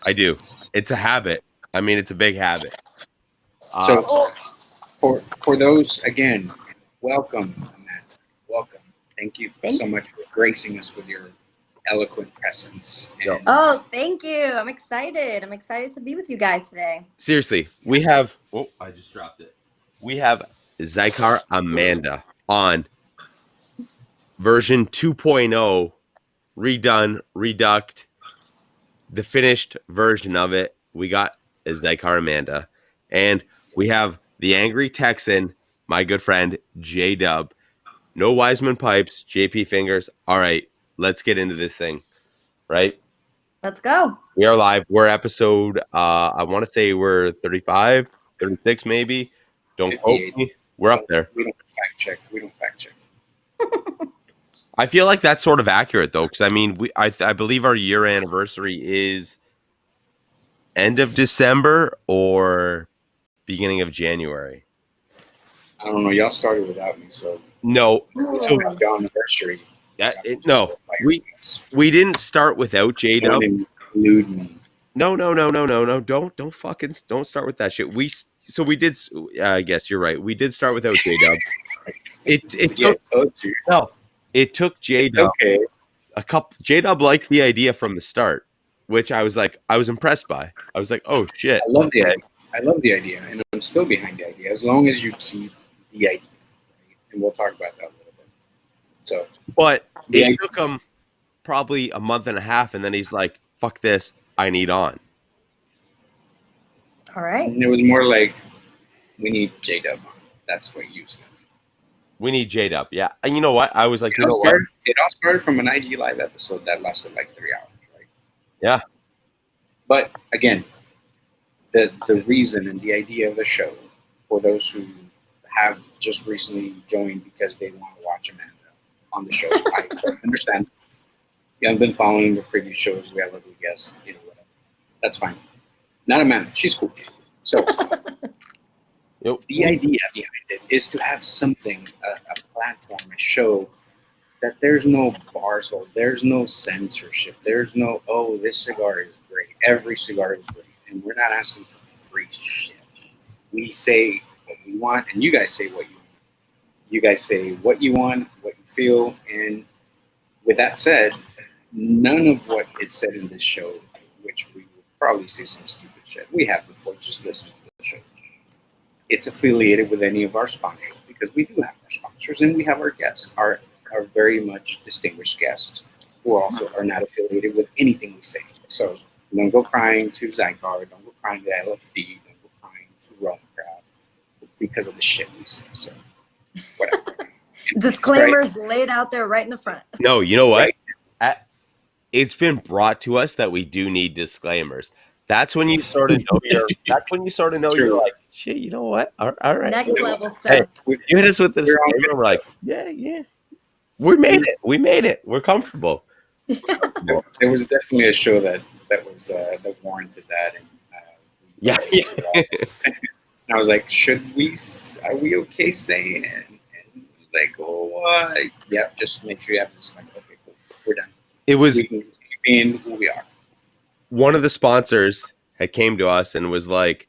I do. It's a habit. I mean, it's a big habit. So, for those again, welcome, Amanda. Welcome. Thank you so much for gracing us with your eloquent presence. And Oh, thank you. I'm excited. I'm excited to be with you guys today. Seriously, we have. Oh, I just dropped it. We have Zycar Amanda on version 2.0, redone, reduct, the finished version of it. We got Zycar Amanda, and we have the Angry Texan, my good friend J Dub. No Wiseman pipes, JP Fingers. All right, let's get into this thing. Right? Let's go. We are live. We're episode. I want to say we're 35, 36 maybe. Don't quote me. We're up there. We don't fact check. I feel like that's sort of accurate though, because I mean, I believe our year anniversary is end of December or beginning of January. I don't know. Y'all started without me, so No, so happy anniversary. we didn't start without J Dub. No. Don't start with that shit. We did. I guess you're right. We did start without J Dub. It took J Dub J Dub liked the idea from the start, which I was impressed by. I was like, oh shit, I love the idea. I love the idea, and I'm still behind the idea as long as you keep the idea, right? And we'll talk about that a little bit. So, But the it idea, took him probably a month and a half, and then he's like, "Fuck this, I need on." All right. it was more like we need J Dub on. That's what you said. We need Jade up, yeah. And you know what? I was like, It you know all, what? started, it all started from an IG Live episode that lasted like 3 hours, right? Yeah. But again, the reason and the idea of the show, for those who have just recently joined because they want to watch Amanda on the show, I understand. You haven't been following the previous shows. We have other guests, whatever. That's fine. Not Amanda. She's cool. So Yep. the idea behind it is to have something, a platform, a show that there's no bar sold, there's no censorship, there's no, oh, this cigar is great. Every cigar is great. And we're not asking for free shit. We say what we want, and you guys say what you want. You guys say what you want, what you feel, and with that said, none of what it said in this show, which we will probably say some stupid shit we have before, just listen to the show. It's affiliated with any of our sponsors because we do have our sponsors and we have our guests, our very much distinguished guests who also are not affiliated with anything we say. So don't go crying to Zygar, don't go crying to LFD, don't go crying to Rome Crowd because of the shit we say. So whatever. Disclaimers laid out there right in the front. No, you know what? Right. It's been brought to us that we do need disclaimers. That's when you sort of know you're. That's when you sort of know you're like, shit. You know what? All right. Next level stuff. Hey, you hit us with this. We're all We're like, yeah. We made it. We made it. We're comfortable. There was definitely a show that was that warranted that, and Yeah. and I was like, are we okay saying it? And like, oh, yeah, just make sure you have this. Like, okay, cool, we're done. It was We can keep being who we are. one of the sponsors had came to us and was like,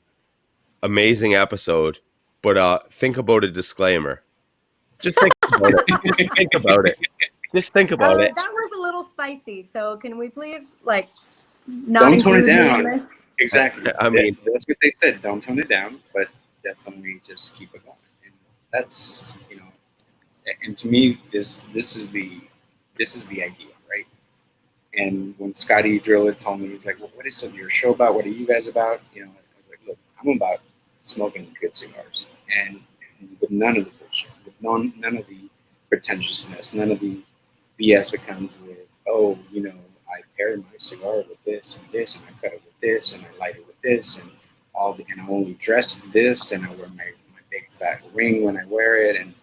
amazing episode, but think about a disclaimer. Just think about it. Think about it. Just think about it. That was a little spicy. So can we please not Don't tone it include me down. in this? Exactly. I mean, that's what they said. Don't tone it down, but definitely just keep it going. And that's and to me, this is the idea, right? And when Scotty Driller told me, he's like, "Well, what is your show about? What are you guys about?" I was like, "Look, I'm about smoking good cigars, and with none of the bullshit, with none of the pretentiousness, none of the BS that comes with, oh, I pair my cigar with this, and I cut it with this, and I light it with this, and and I only dress this, and I wear my big fat ring when I wear it, and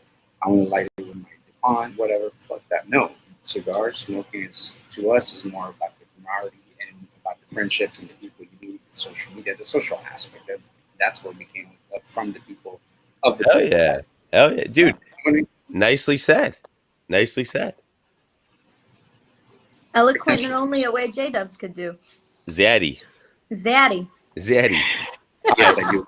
I only light it with my DuPont, whatever, fuck that. No, cigar smoking to us is more about the camaraderie and about the friendships and the people you meet, the social media, the social aspect. That's what became from the people of the hell people. yeah. Hell yeah. Dude, nicely said. Nicely said. Eloquent in only a way J-Dubs could do. Zaddy. Zaddy. Yes, I do.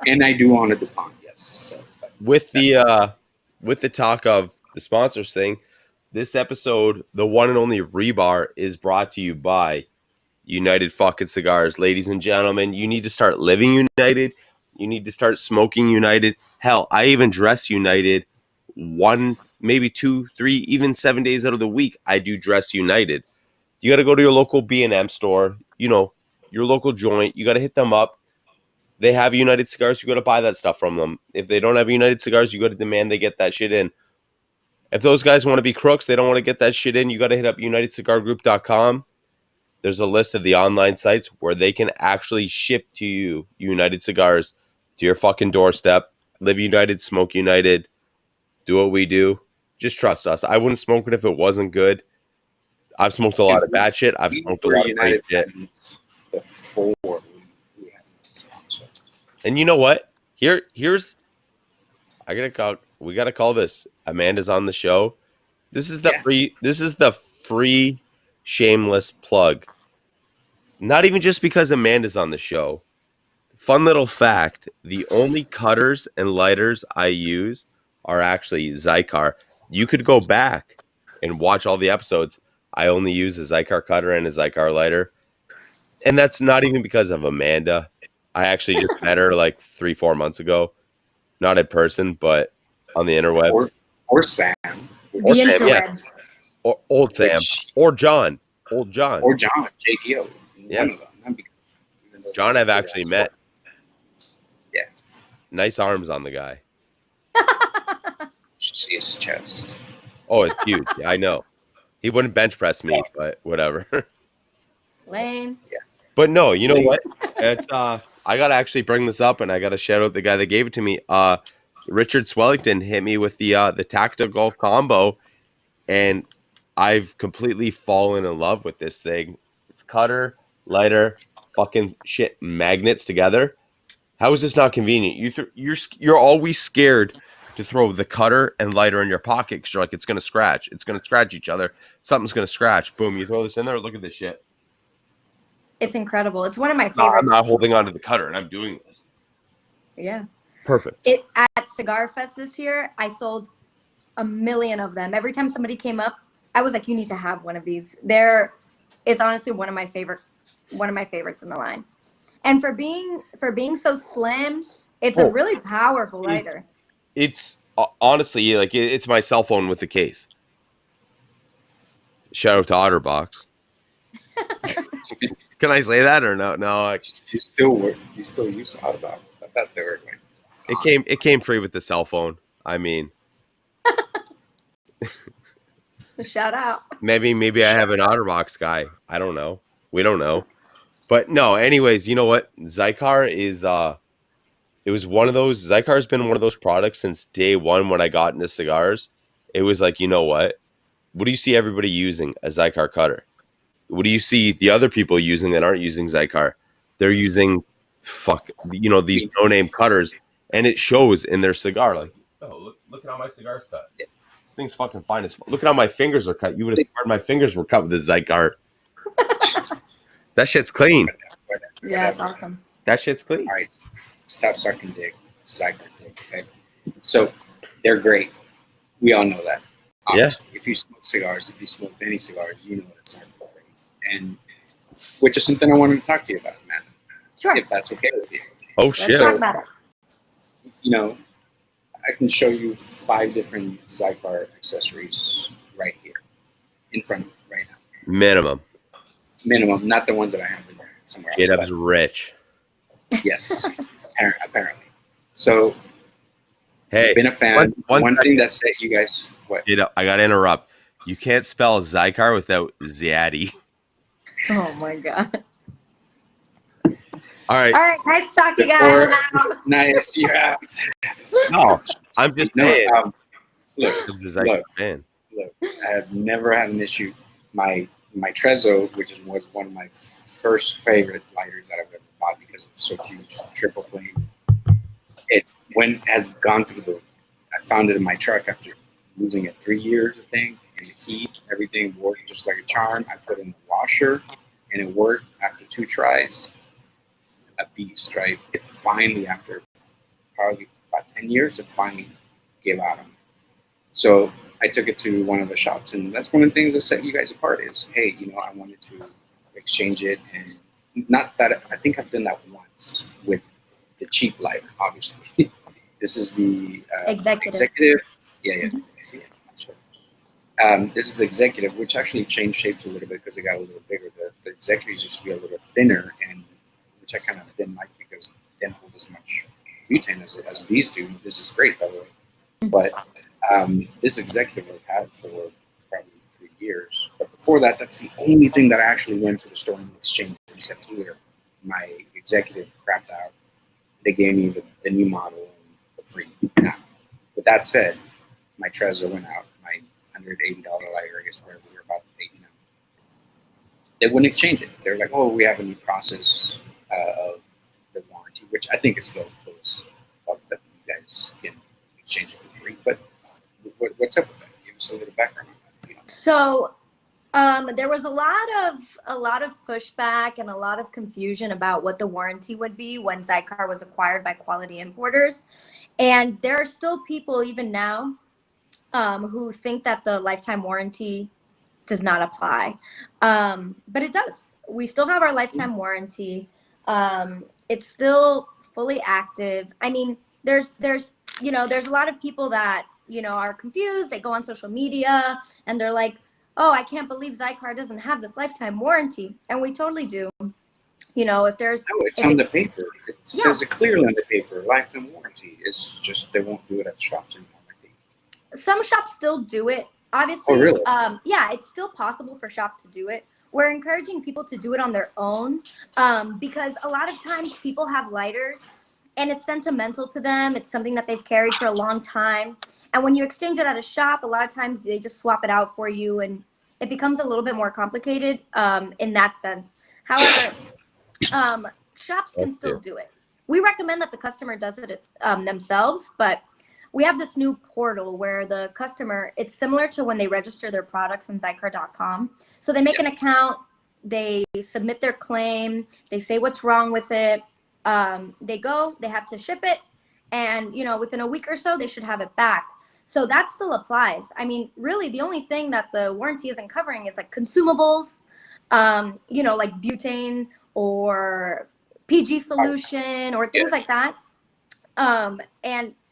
And I do honor DuPont, yes. So, with the talk of the sponsors thing, this episode, the one and only Rebar, is brought to you by United fucking Cigars. Ladies and gentlemen, you need to start living united. You need to start smoking united. Hell, I even dress united 1, maybe 2, 3, even 7 days out of the week. I do dress united. You got to go to your local B&M store, your local joint. You got to hit them up. They have United Cigars. You got to buy that stuff from them. If they don't have United Cigars, you got to demand they get that shit in. If those guys want to be crooks, they don't want to get that shit in, you got to hit up UnitedCigarGroup.com. There's a list of the online sites where they can actually ship to you United Cigars to your fucking doorstep. Live United, smoke United, do what we do. Just trust us. I wouldn't smoke it if it wasn't good. I've smoked a lot of bad shit. I've smoked a lot of great shit. Before we had sponsors. And you know what? Here's we gotta call this. Amanda's on the show. This is the free shameless plug. Not even just because Amanda's on the show. Fun little fact, the only cutters and lighters I use are actually Zycar. You could go back and watch all the episodes. I only use a Zycar cutter and a Zycar lighter. And that's not even because of Amanda. I actually just met her like 3-4 months ago, not in person, but on the interweb. Or Sam. Or The Sam, yeah. interwebs. Or old Sam. Or John. Old John. Or John, JDO. Yeah. One of them. Not because, even though John they're I've actually met. Yeah. Nice arms on the guy. Should see his chest. Oh, it's huge. Yeah, I know. He wouldn't bench press me, but whatever. Lame. But no, you know what? It's I gotta actually bring this up, and I gotta shout out the guy that gave it to me. Richard Swellington hit me with the tactical combo, and I've completely fallen in love with this thing. It's cutter, lighter, fucking shit magnets together. How is this not convenient? You're always scared to throw the cutter and lighter in your pocket because you're like, it's gonna scratch. It's gonna scratch each other. Something's gonna scratch. Boom! You throw this in there. Look at this shit. It's incredible. It's one of my No, I'm favorites. not holding on to the cutter, and I'm doing this. Yeah. Perfect. It at Cigar Fest this year, I sold 1 million of them. Every time somebody came up, I was like, "You need to have one of these." It's honestly one of my favorites in the line. And for being so slim, it's a really powerful lighter. It's honestly like it's my cell phone with the case. Shout out to Otterbox. Can I say that or no? No, You still use Autobox. I thought they were going. it came free with the cell phone. I mean, Shout out. maybe I have an Otterbox guy. I don't know. We don't know. But no, anyways, you know what? Zycar is it was one of those Zycar's been one of those products since day one when I got into cigars. It was like, you know what? What do you see everybody using? A Zycar cutter. What do you see the other people using that aren't using Zycar? They're using these no-name cutters, and it shows in their cigar. Like, oh, look at how my cigar's cut. Yeah. Thing's fucking fine as fuck. Look at how my fingers are cut. You would have sworn my fingers were cut with this Zycar. That shit's clean. Yeah, it's awesome. That shit's clean. All right, stop sucking dick. Zycar dick. Okay? So they're great. We all know that. Obviously. If you smoke cigars, if you smoke any cigars, you know that Zycar is great. And which is something I wanted to talk to you about, man. Sure. If that's okay with you. Oh, Let's shit. talk about it. You know, I can show you 5 different Zycar accessories right here, in front of me right now. Minimum, not the ones that I have in there somewhere Get else. Up's rich. Yes, apparently. So, Hey, been a fan. One second. thing that set you guys. What? Get Up, I gotta interrupt. You can't spell Zycar without Zaddy. Oh my god. All right. All right, nice talk, you guys. I'm out. Nice, you're out. No, I'm just saying. Look, I'm a Zycar fan. Look, I have never had an issue. My Trezzo, which was one of my first favorite lighters that I've ever bought because it's so huge, triple flame. Has gone through the. I found it in my truck after losing it 3 years, I think, and the heat, everything worked just like a charm. I put it in the washer, and it worked after 2 tries. A beast, right? It finally, after probably about 10 years, it finally gave out on me. So I took it to one of the shops, and that's one of the things that set you guys apart is, hey, I wanted to exchange it, and not that I think I've done that once with the cheap lighter, obviously. This is the executive. Yeah. I see it. Sure. This is the executive, which actually changed shapes a little bit because it got a little bigger. The executives used to be a little thinner, and which I kind of didn't like because it didn't hold as much butane as these do. This is great, by the way. But this executive I've had for probably 3 years. But before that, that's the only thing that I actually went to the store and exchanged and said, here, my executive crapped out. They gave me the new model for free. Now, with that said, my Trezzo went out, my $180 lighter, I guess we were about 80 now. They wouldn't exchange it. They were like, oh, we have a new process of the warranty, which I think is still close. That you guys can exchange it for free. But what's up with that? Give us a little background on that. So there was a lot of pushback and a lot of confusion about what the warranty would be when Zycar was acquired by Quality Importers. And there are still people even now who think that the lifetime warranty does not apply. But it does. We still have our lifetime warranty. It's still fully active. I mean, there's there's a lot of people that are confused. They go on social media and they're like, oh, I can't believe Zycar doesn't have this lifetime warranty, and we totally do. If there's No, it's if on it, the paper. It says it clearly on the paper, lifetime warranty. It's just they won't do it at shops anymore. I think. some shops still do it. Obviously, Oh, really? yeah, it's still possible for shops to do it. We're encouraging people to do it on their own, because a lot of times people have lighters and it's sentimental to them. It's something that they've carried for a long time. And when you exchange it at a shop, a lot of times they just swap it out for you, and it becomes a little bit more complicated in that sense. However, shops can still do it. We recommend that the customer does it themselves, but we have this new portal where the customer, it's similar to when they register their products on Zycar.com. So they make an account, they submit their claim, they say what's wrong with it. They have to ship it, and within a week or so, they should have it back. So that still applies. I mean, really, the only thing that the warranty isn't covering is like consumables, like butane or PG solution or things like that. And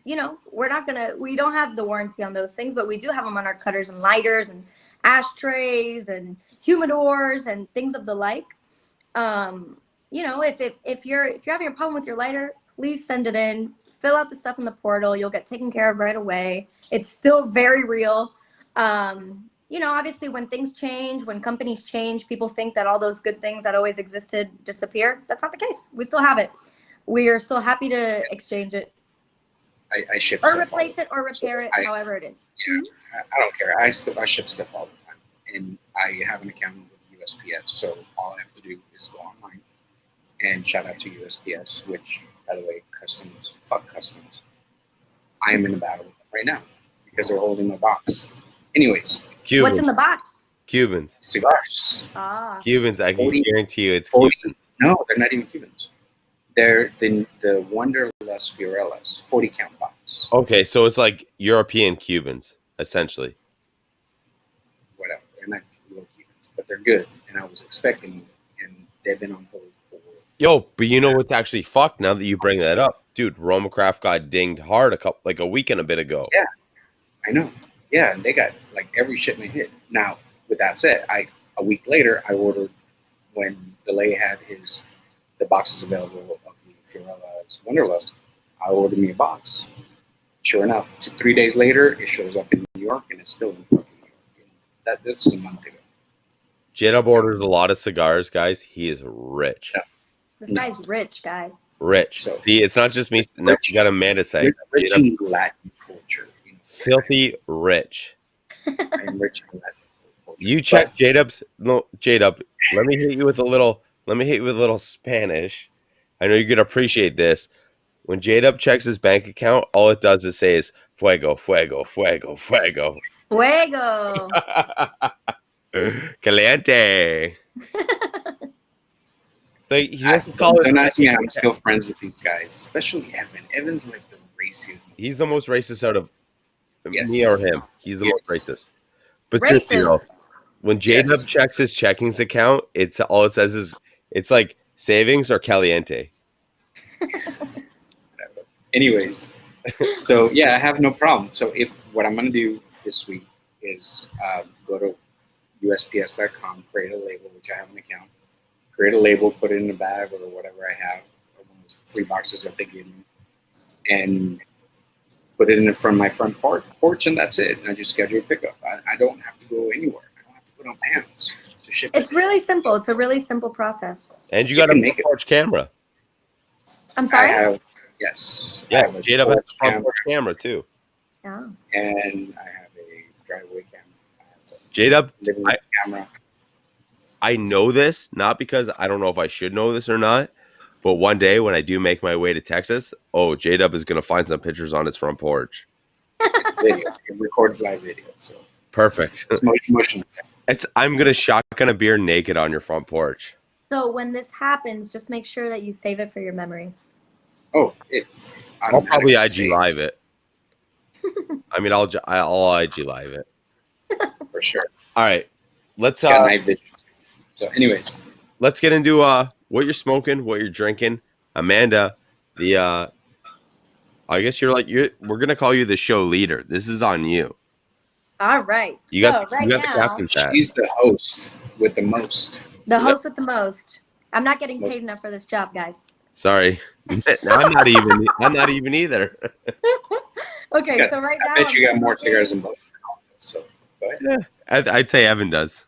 we don't have the warranty on those things, but we do have them on our cutters and lighters and ashtrays and humidors and things of the like. If you're having a problem with your lighter, please send it in. Fill out the stuff in the portal. You'll get taken care of right away. It's still very real. Obviously when things change, when companies change, people think that all those good things that always existed disappear. That's not the case. We still have it. We are still happy to exchange it. I ship or stuff replace all it or repair it, however it is. Yeah, I don't care. I ship stuff all the time, and I have an account with USPS. So all I have to do is go online, and shout out to USPS, which, by the way, customs, fuck customs. I am in a battle with them right now because they're holding my box. Anyways, Cubans. What's in the box? Cubans. Cigars. Cubans. I can 40, guarantee you, it's 40, Cubans. No, they're not even Cubans. They're the Wonderlust Fiorellas, 40 count box. Okay, so it's like European Cubans, essentially. Whatever. They're not real Cubans, but they're good. And I was expecting them, and they've been on hold for. Yo, but you know what's actually fucked now that you bring that up? Dude, Romacraft got dinged hard a week and a bit ago. Yeah, I know. Yeah, and they got like every shipment hit. Now, with that said, a week later I ordered when Delay had the boxes available of the Fiorella's Wonderlust. I ordered me a box. Sure enough, 3 days later, it shows up in New York, and it's still in fucking New York. This is a month ago. J-Dub orders a lot of cigars, guys. He is rich. Yeah. This guy's rich, guys. Rich. So, see, it's not just me. No, you got Amanda say. Rich in Latin culture. Filthy rich. I'm rich in Latin culture. You check J-Dub's. No, J-Dub. Let me hit you with a little Spanish. I know you're gonna appreciate this. When J-Dub checks his bank account, all it does is say fuego, fuego, fuego, fuego. Fuego. Caliente. So he doesn't call his. Don't ask me. I'm still friends with these guys, especially Evan. Evan's like the raciest. He's the most racist out of Yes. me or him. He's the most racist. But Racist. seriously, though, when J-Dub checks his checkings account, it's all it says is it's like savings or caliente. Anyways, so yeah, I have no problem. So if what I'm gonna do this week is go to USPS.com, create a label, which I have an account, create a label, put it in a bag or whatever I have, or one of those free boxes that they give me, and put it in front of my front porch, and that's it. And I just schedule a pickup. I don't have to go anywhere. I don't have to put on pants to ship. It's really simple. It's a really simple process. And you got a front porch camera. I'm sorry? Yes. Yeah, J-Dub has a front porch camera too. Yeah. And I have a driveway camera. J-Dub, camera. I know this, not because I don't know if I should know this or not, but one day when I do make my way to Texas, J-Dub is going to find some pictures on his front porch. Video. It records live video. So perfect. It's motion. I'm going to shotgun a beer naked on your front porch. So when this happens, just make sure that you save it for your memories. Oh, I'll probably IG live it. I mean, I'll IG live it for sure. All right, let's night vision. So, anyways, let's get into what you're smoking, what you're drinking, Amanda, the I guess we're gonna call you the show leader. This is on you. All right. You so got right the now, captain's hat. She's the host with the most. the host with the most. I'm not getting Most. paid enough for this job, guys. Sorry, I'm not even. I'm not even either. Okay, Yeah, so right now, I bet you I'm got more smoking- cigars than both. So go ahead. I'd say Evan does.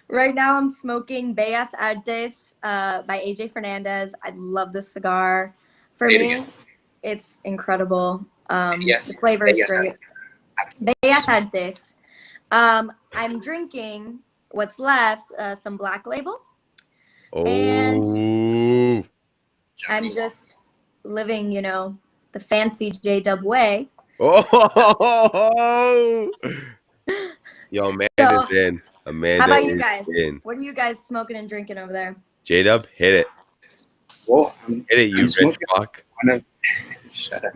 Right now, I'm smoking Bellas Artes by AJ Fernandez. I love this cigar. For Say it me, again. it's incredible. Yes. The flavor is Bellas great. Bellas Artes. I'm drinking what's left, some Black Label. Oh, I'm just living, the fancy J-Dub way. oh! Yo, Amanda's So, in. Amanda How about you is guys? in. What are you guys smoking and drinking over there? J-Dub, hit it. Well, Hit it, you I'm rich smoking fuck. one of. Shut up.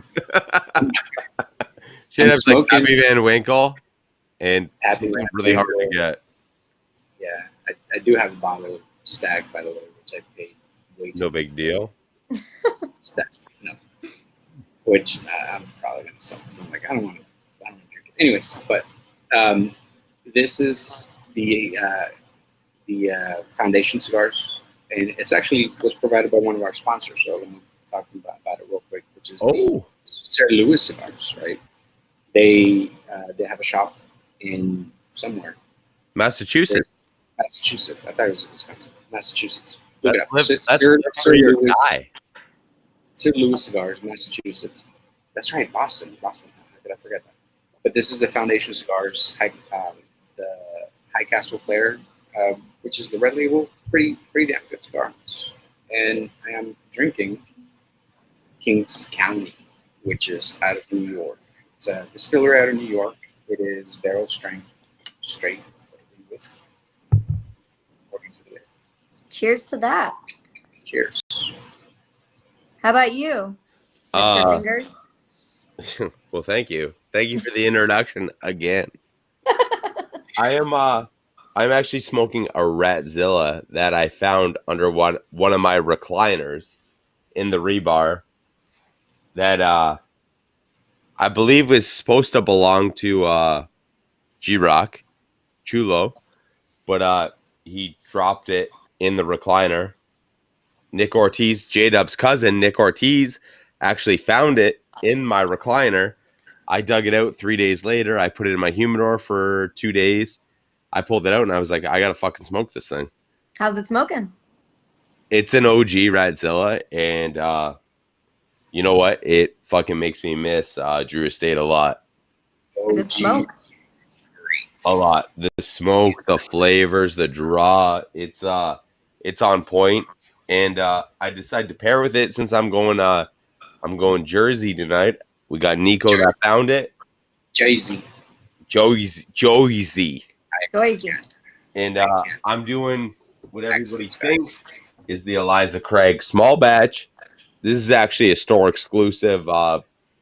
J-Dub's like smoking- Happy Van Winkle, and Happy something Van really hard to Winkle. get. Yeah, I do have a bottle of Stag, by the way, which I paid way too No big deal. Stag. No. Which I'm probably going to sell because I'm like, I don't want to drink it. Anyways, but this is the Foundation cigars, and it's actually was provided by one of our sponsors. So let me talk about it real quick, which is the Sir Lewis cigars, right? They have a shop in somewhere. Massachusetts. Massachusetts. I thought it was Wisconsin. Massachusetts. Look it up. That's Sir your Lewis. guy. Sir Lewis Cigars, Massachusetts. That's right, Boston. How did I forget that? But this is the Foundation Cigars, the High Castle Clare, which is the red label. Pretty damn good cigars. And I am drinking Kings County, which is out of New York. It's a distillery out of New York. It is barrel strength, straight whiskey. According to the label. Cheers to that. Cheers. How about you, Mr. Fingers? Well, thank you. Thank you for the introduction again. I'm actually smoking a Ratzilla that I found under one of my recliners in the rebar that I believe was supposed to belong to G-Rock Chulo, but he dropped it in the recliner. Nick Ortiz, J-Dub's cousin, Nick Ortiz, actually found it in my recliner. I dug it out 3 days later. I put it in my humidor for 2 days. I pulled it out and I was like, I gotta fucking smoke this thing. How's it smoking? It's an OG Radzilla, and you know what? It fucking makes me miss Drew Estate a lot. A good smoke. A lot. The smoke, the flavors, the draw. It's on point. And I decided to pair with it since I'm going Jersey tonight. We got Nico that found it. Jersey. Joyzy. Noisy. And I'm doing what everybody thinks is the Eliza Craig small batch. This is actually a store exclusive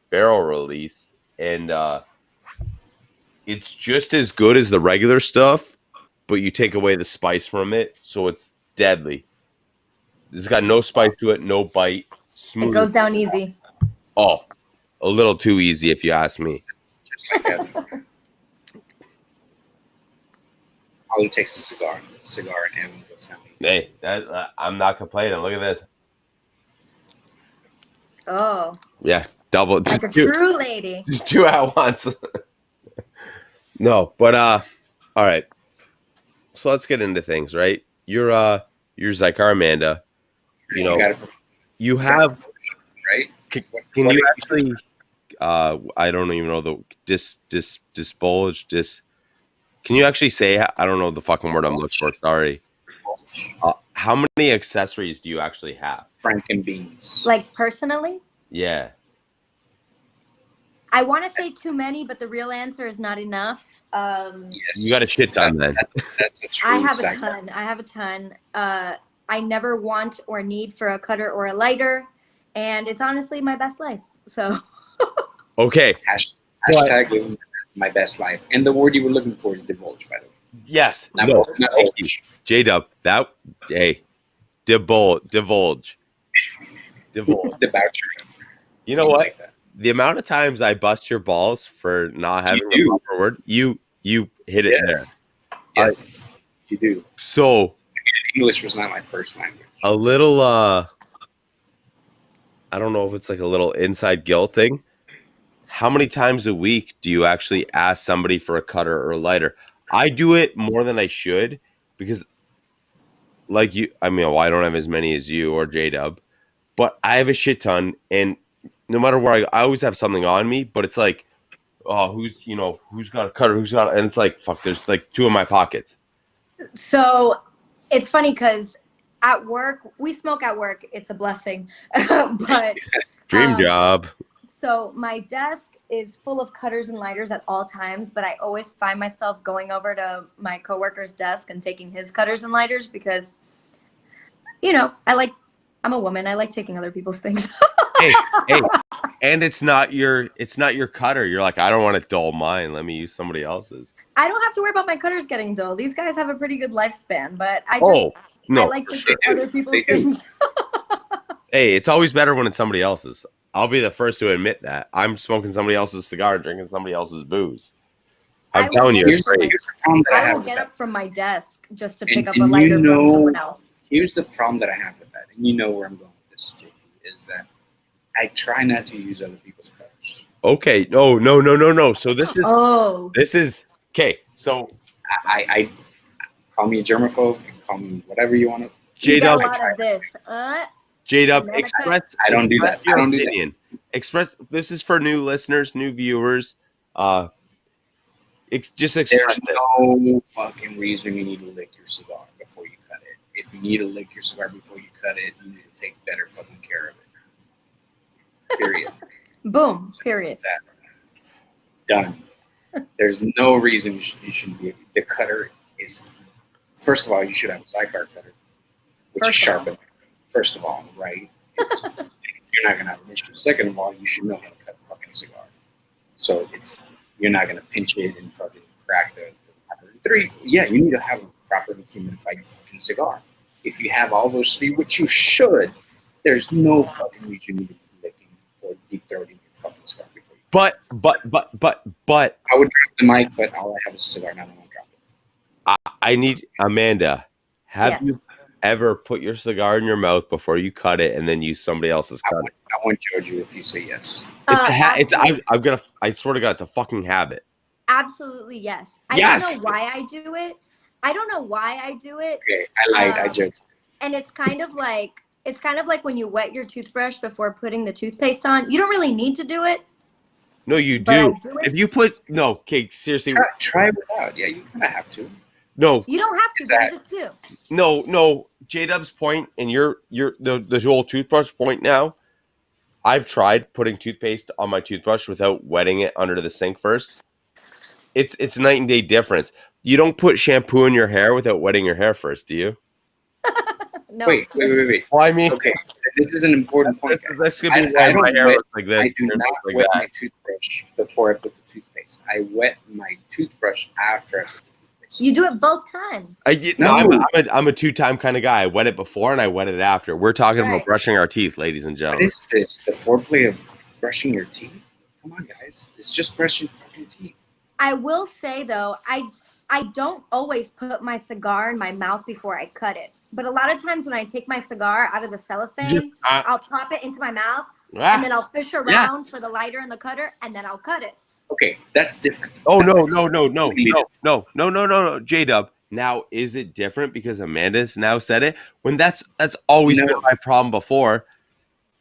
barrel release. And it's just as good as the regular stuff, but you take away the spice from it, so it's deadly. It's got no spice to it, no bite. Smooth. It goes down easy. Oh, a little too easy if you ask me. All it takes is a cigar, and Evan goes down. Hey, I'm not complaining. Look at this. Oh, Yeah, double. like a true lady. Two at once. No, but all right. So let's get into things, right? You're Zycar Amanda. You know, you have right. Can you actually? I don't even know the disbulge. Can you actually say? I don't know the fucking word I'm looking for. Sorry. How many accessories do you actually have? Franken beans. Like personally, Yeah. I want to say too many, but the real answer is not enough. Yes. You got a shit ton then. That's a true I have a second. ton. I have a ton. I never want or need for a cutter or a lighter, and it's honestly my best life. So. Okay. Hashtag living my best life. And the word you were looking for is divulge, by the way. Yes. Not No. not Thank you, J-Dub. Hey, divulge. Debauchery. You know Something what? like that. The amount of times I bust your balls for not having the do. proper word, you hit it there. Yes, you do. So English was not my first language. a little I don't know if it's like a little inside guilt thing. How many times a week do you actually ask somebody for a cutter or a lighter? I do it more than I should because like you, I mean, well, I don't have as many as you or J-Dub, but I have a shit ton, and no matter where I go, I always have something on me, but it's like, oh, who's got a cutter, and it's like, fuck, there's like 2 in my pockets. So it's funny because at work, we smoke at work. It's a blessing. But Dream job. So my desk is full of cutters and lighters at all times, but I always find myself going over to my coworker's desk and taking his cutters and lighters because, I'm a woman. I like taking other people's things. hey, and it's not your cutter. You're like, I don't want to dull mine. Let me use somebody else's. I don't have to worry about my cutters getting dull. These guys have a pretty good lifespan, but I like to take other people's things. Hey, it's always better when it's somebody else's. I'll be the first to admit that. I'm smoking somebody else's cigar, drinking somebody else's booze. I'm telling you, it's great. I will get up from my desk just to pick up a lighter from someone else. Here's the problem that I have with that, and you know where I'm going with this, JP, is that I try not to use other people's cutters. Okay, no. So this is okay. So I call me a germaphobe, call me whatever you want to. J-Dub, J-Dub, express. I don't do that. Your opinion. Express. This is for new listeners, new viewers. Just express. There's no fucking reason you need to lick your cigar before you cut it. If you need to lick your cigar before you cut it, you need to take better fucking care of it. Period. Boom. Period. Done. There's no reason you shouldn't be. The cutter is. First of all, you should have a cigar cutter, which is sharpened. First of all, right? You're not gonna have an issue. Second of all, you should know how to cut a fucking cigar. So you're not gonna pinch it and fucking crack the cutter. 3, yeah, you need to have a properly humidified fucking cigar. If you have all those 3, which you should, there's no fucking reason you need to be licking or deep throating your fucking cigar before you. But I would drop the mic, but all I have is a cigar. Now I won't drop it. I need Amanda. Have you ever put your cigar in your mouth before you cut it and then use somebody else's cutter? I won't judge you if you say yes. I swear to God, it's a fucking habit. Absolutely yes. I don't know why I do it. Okay, I judge. And it's kind of like when you wet your toothbrush before putting the toothpaste on. You don't really need to do it. No, you do. If you put seriously, try it without. Yeah, you kind of have to. No, you don't have to. But I just do. No. J-Dub's point and the whole toothbrush point now. I've tried putting toothpaste on my toothbrush without wetting it under the sink first. It's night and day difference. You don't put shampoo in your hair without wetting your hair first, do you? No. Wait. Well, I mean, okay, this is an important point. This could be why my hair looks like this. I do not wet my toothbrush before I put the toothpaste. I wet my toothbrush after I put the toothpaste. You do it both times. I'm a 2-time kind of guy. I wet it before and I wet it after. We're talking about brushing our teeth, ladies and gentlemen. What is this? The foreplay of brushing your teeth? Come on, guys. It's just brushing fucking teeth. I will say though, I don't always put my cigar in my mouth before I cut it. But a lot of times when I take my cigar out of the cellophane, I'll pop it into my mouth and then I'll fish around for the lighter and the cutter and then I'll cut it. Okay, that's different. Oh, no. J-Dub. Now, is it different because Amanda's now said it? When that's always been my problem before.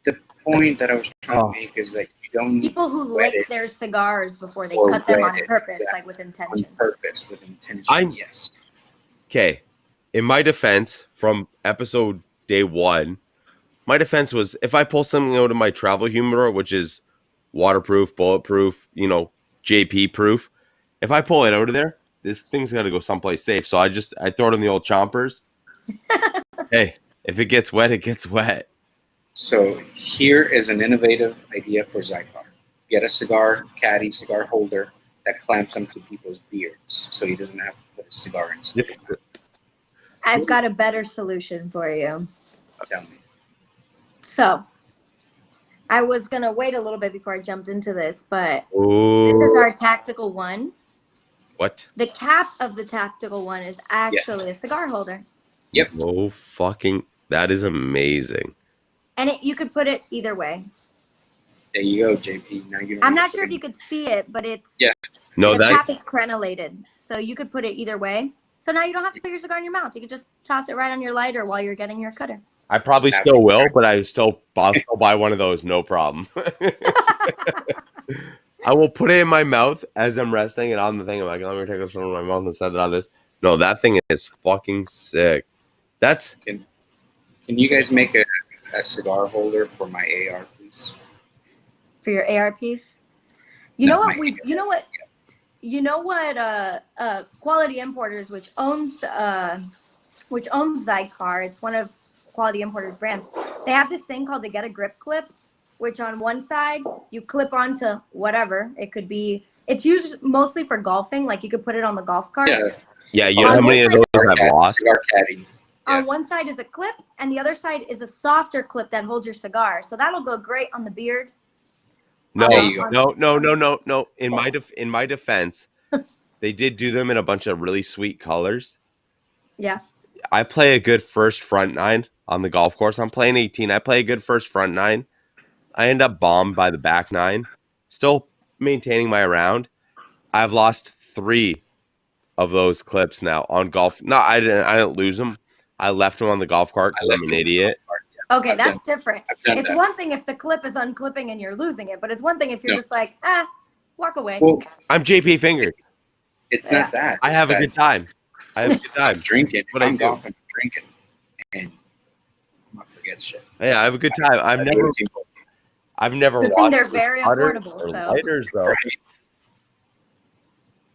The point that I was trying to make is that you don't need people who lick their cigars before they cut them on purpose, like with intention. On purpose, with intention, yes. Okay. In my defense, from episode day 1, my defense was if I pull something out of my travel humidor, which is waterproof, bulletproof, JP proof, if I pull it out of there, this thing's got to go someplace safe. So I throw it in the old chompers. Hey, if it gets wet, it gets wet. So here is an innovative idea for Zycar. Get a cigar caddy, cigar holder that clamps onto people's beards so he doesn't have to put a cigar in his beard. I've got a better solution for you. Tell me. So I was gonna wait a little bit before I jumped into this, but Ooh. this is our tactical one. What? The cap of the tactical one is actually a cigar holder. Yep. Oh, fucking. That is amazing. And you could put it either way. There you go, JP. Now you. I'm not sure if you could see it, but it's No, the that. cap is crenellated, so you could put it either way. So now you don't have to put your cigar in your mouth. You could just toss it right on your lighter while you're getting your cutter. I probably still will, but I'll still buy one of those, no problem. I will put it in my mouth as I'm resting and on the thing. I'm like, let me take this from my mouth and set it on this. No, that thing is fucking sick. That's. Can you guys make a cigar holder for my AR, please? For your AR piece? You know what Quality Importers, which owns Zycar, it's one of Quality Importers brands. They have this thing called the Get a Grip clip, which on one side you clip onto whatever. It could be, it's usually mostly for golfing, like you could put it on the golf cart. Yeah, you know how many of those I've lost? Cigar caddy. On one side is a clip, and the other side is a softer clip that holds your cigar. So that'll go great on the beard. No. No. In my defense, they did do them in a bunch of really sweet colors. Yeah. I play a good first front nine on the golf course. I'm playing 18. I play a good first front nine. I end up bombed by the back nine. Still maintaining my round. I've lost 3 of those clips now on golf. No, I didn't lose them. I left them on the golf cart because I'm an idiot. Okay, that's different. It's one thing if the clip is unclipping and you're losing it, but it's one thing if you're just like, walk away. Well, I'm JP Fingered. It's not that. I have a good time. I'm drinking. What I'm golfing, drinking, and I forget shit. Yeah, I have a good time. I've never Good thing watched. They're very affordable. Or So lighters, though.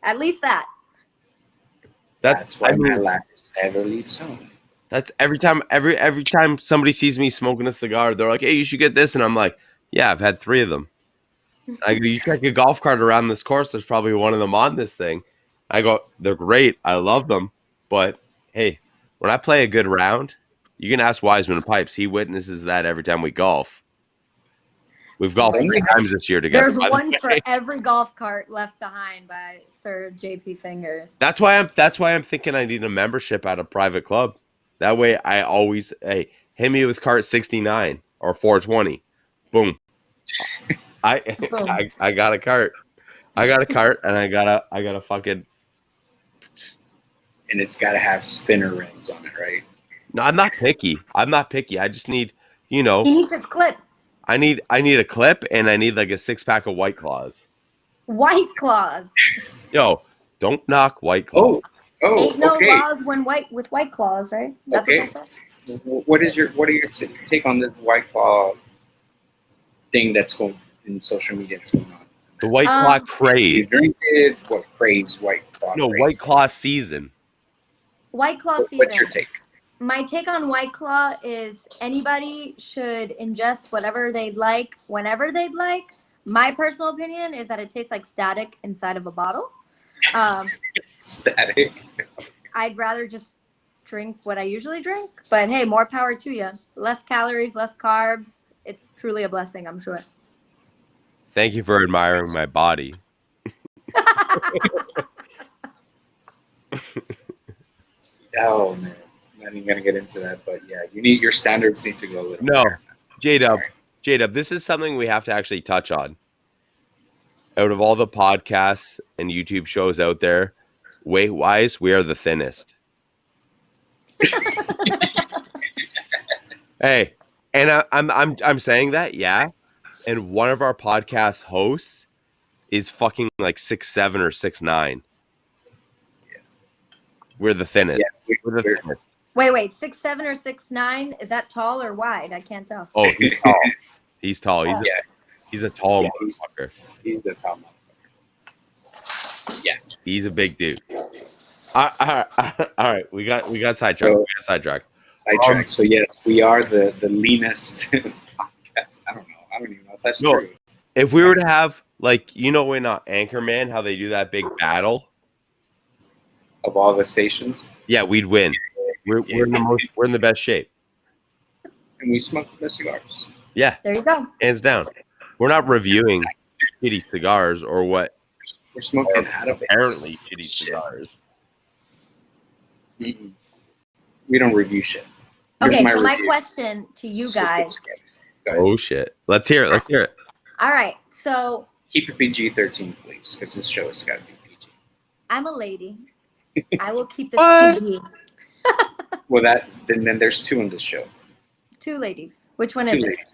at least that. That's why my laps never leaves home. That's every time somebody sees me smoking a cigar, they're like, "Hey, you should get this," and I'm like, "Yeah, I've had 3 of them." I go, "You take a golf cart around this course. There's probably one of them on this thing." I go, "They're great. I love them, but hey, when I play a good round, you can ask Wiseman Pipes. He witnesses that every time we golf. We've golfed 3 times this year together. There's one for every golf cart left behind by Sir JP Fingers. That's why I'm thinking I need a membership at a private club. That way I always hit me with cart 69 or 420. Boom. I got a cart. I got a cart and I got a fucking, and it's got to have spinner rims on it, right? No, I'm not picky. I just need, He needs his clip. I need a clip and I need like a 6-pack of White Claws. White Claws. Yo, don't knock White Claws. Ain't no laws when with White Claws, right? That's what they say. What are your take on the White Claw thing that's going in social media that's going on? The White Claw craze. You drink it? What craze? White Claw? No, craze? White Claw season. White Claw season. What's your take? My take on White Claw is anybody should ingest whatever they'd like, whenever they'd like. My personal opinion is that it tastes like static inside of a bottle. Static. I'd rather just drink what I usually drink, but hey, more power to you. Less calories, less carbs. It's truly a blessing, I'm sure. Thank you for admiring my body. Oh man, I'm not even gonna get into that, but yeah, your standards need to go a little. No, higher. J-Dub, this is something we have to actually touch on. Out of all the podcasts and YouTube shows out there, weight-wise, we are the thinnest. Hey, and I'm saying that, yeah. And one of our podcast hosts is fucking like 6'7" or 6'9". Yeah. We're the thinnest. Yeah, we're the thinnest. Wait, 6'7" or 6'9"? Is that tall or wide? I can't tell. Oh, he's tall. He's a tall motherfucker. He's the tall motherfucker. Yeah. He's a big dude. All right. We got sidetracked. So yes, we are the leanest podcast. I don't even know if that's true. If we were to have in Anchorman, how they do that big battle of all the stations, yeah, we'd win. We're in the best shape. and we smoke the best cigars. Yeah, There you go. hands down. We're not reviewing shitty cigars or what We're smoking out of apparently shitty cigars. Mm-mm. We don't review shit. Here's Okay, so my review. question to you guys. Go ahead. Oh shit! Let's hear it. Let's hear it. All right, so Keep it PG-13, please, because this show has got to be PG. I'm a lady. I will keep this What? PG. Well, then there's two in this show. 2 ladies. Which one Two is it? ladies.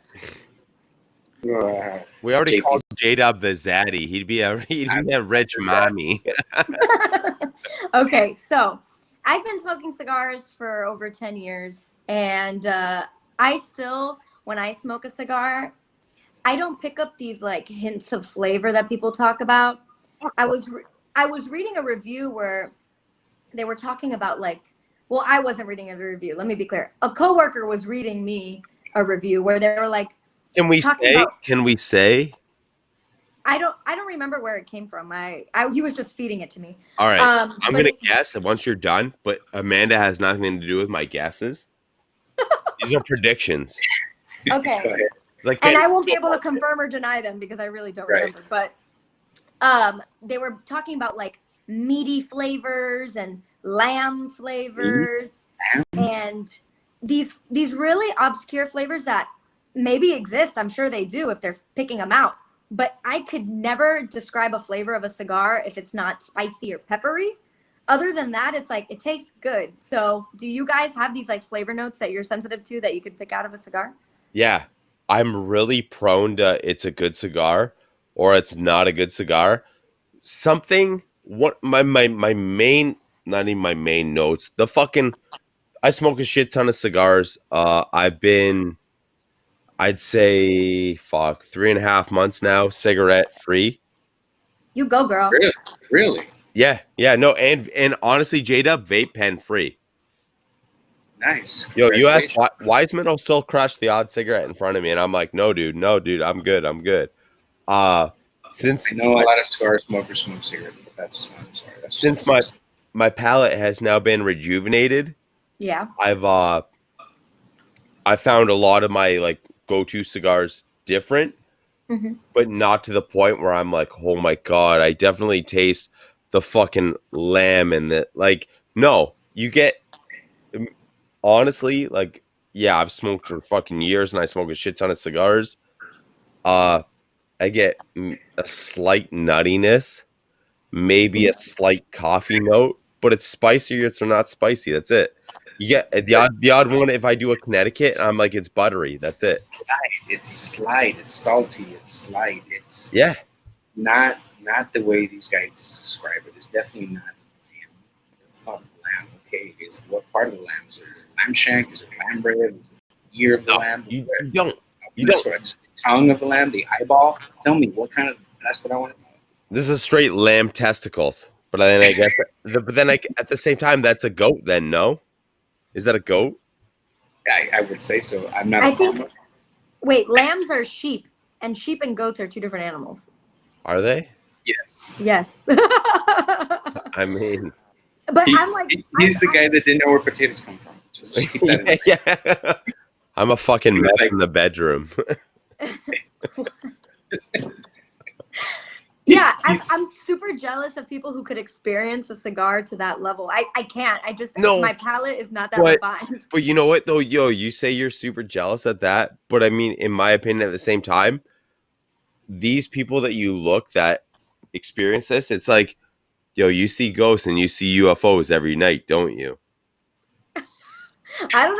We already JP. called J-Dub the zaddy. He'd be a rich mommy. Okay, so I've been smoking cigars for over 10 years, and I still, when I smoke a cigar, I don't pick up these like hints of flavor that people talk about. I was reading a review where they were talking about well, I wasn't reading a review. Let me be clear. A coworker was reading me a review where they were like, Can we talking say? about- Can we say? I don't remember where it came from. He was just feeding it to me. All right. I'm but gonna it- guess, and once you're done, but Amanda has nothing to do with my guesses. These are predictions. Okay. Go ahead. It's like, And hey, I won't be able to confirm or deny them because I really don't Right. remember. But they were talking about like meaty flavors and lamb flavors and these really obscure flavors that maybe exist. I'm sure they do if they're picking them out. But I could never describe a flavor of a cigar if it's not spicy or peppery. Other than that, it's like it tastes good. So do you guys have these like flavor notes that you're sensitive to that you could pick out of a cigar? yeah, I'm really prone to it's a good cigar or it's not a good cigar. Something what my main, not even my main notes. The fucking I smoke a shit ton of cigars. I'd say 3.5 months now, cigarette free. You go, girl. Really? Yeah, no, and honestly, J-Dub vape pen free. Nice. Yo, you asked Congratulations. Wiseman will still crush the odd cigarette in front of me, and I'm like, no, dude, I'm good. Since I know a lot of cigar smokers smoke cigarettes, but I'm sorry. since my palate has now been rejuvenated, Yeah. I found a lot of my like go-to cigars different, Mhm. but not to the point where I'm like, oh my god, I definitely taste the fucking lamb and the like. No, you get honestly like, yeah, I've smoked for fucking years and I smoke a shit ton of cigars. I get a slight nuttiness, maybe a slight coffee note, but it's spicy or it's not spicy. That's it. You get the odd one if I do a Connecticut, I'm like, it's buttery. That's it. It's slight. It's salty. It's slight. It's Yeah. not the way these guys just describe it. It's definitely not lamb. Fuck lamb. Okay, is what part of the lamb is it? Is it lamb shank? Is it lamb rib? Is it the ear of the No, lamb? you don't. That's what it's the tongue of the lamb, the eyeball. Tell me what kind of. That's what I want to know. This is straight lamb testicles. But then I guess, at the same time, that's a goat. Then no, is that a goat? I would say so. I'm not. I a think- farmer. Wait, lambs are sheep, and sheep and goats are 2 different animals. Are they? Yes. Yes. I mean, But I'm like, He's the guy that didn't know where potatoes come from. Just keep that in mind. yeah. I'm a fucking mess like- in the bedroom. yeah, He's- I'm super jealous of people who could experience a cigar to that level. I can't. I just, No. my palate is not that But- refined. But you know what though, yo, you say you're super jealous at that, but I mean, in my opinion, at the same time, these people that you look that experience this, it's like, yo, you see ghosts and you see UFOs every night, don't you? I don't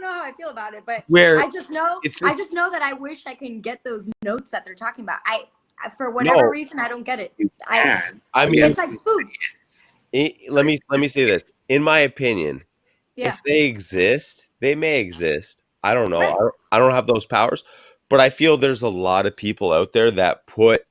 know how I feel about it, but Where I just know that I wish I can get those notes that they're talking about. I for whatever No. reason, I don't get it. Man, I mean, It's like food. let me say this. In my opinion, Yeah. if they exist, they may exist. I don't know. Right. I don't have those powers, but I feel there's a lot of people out there that put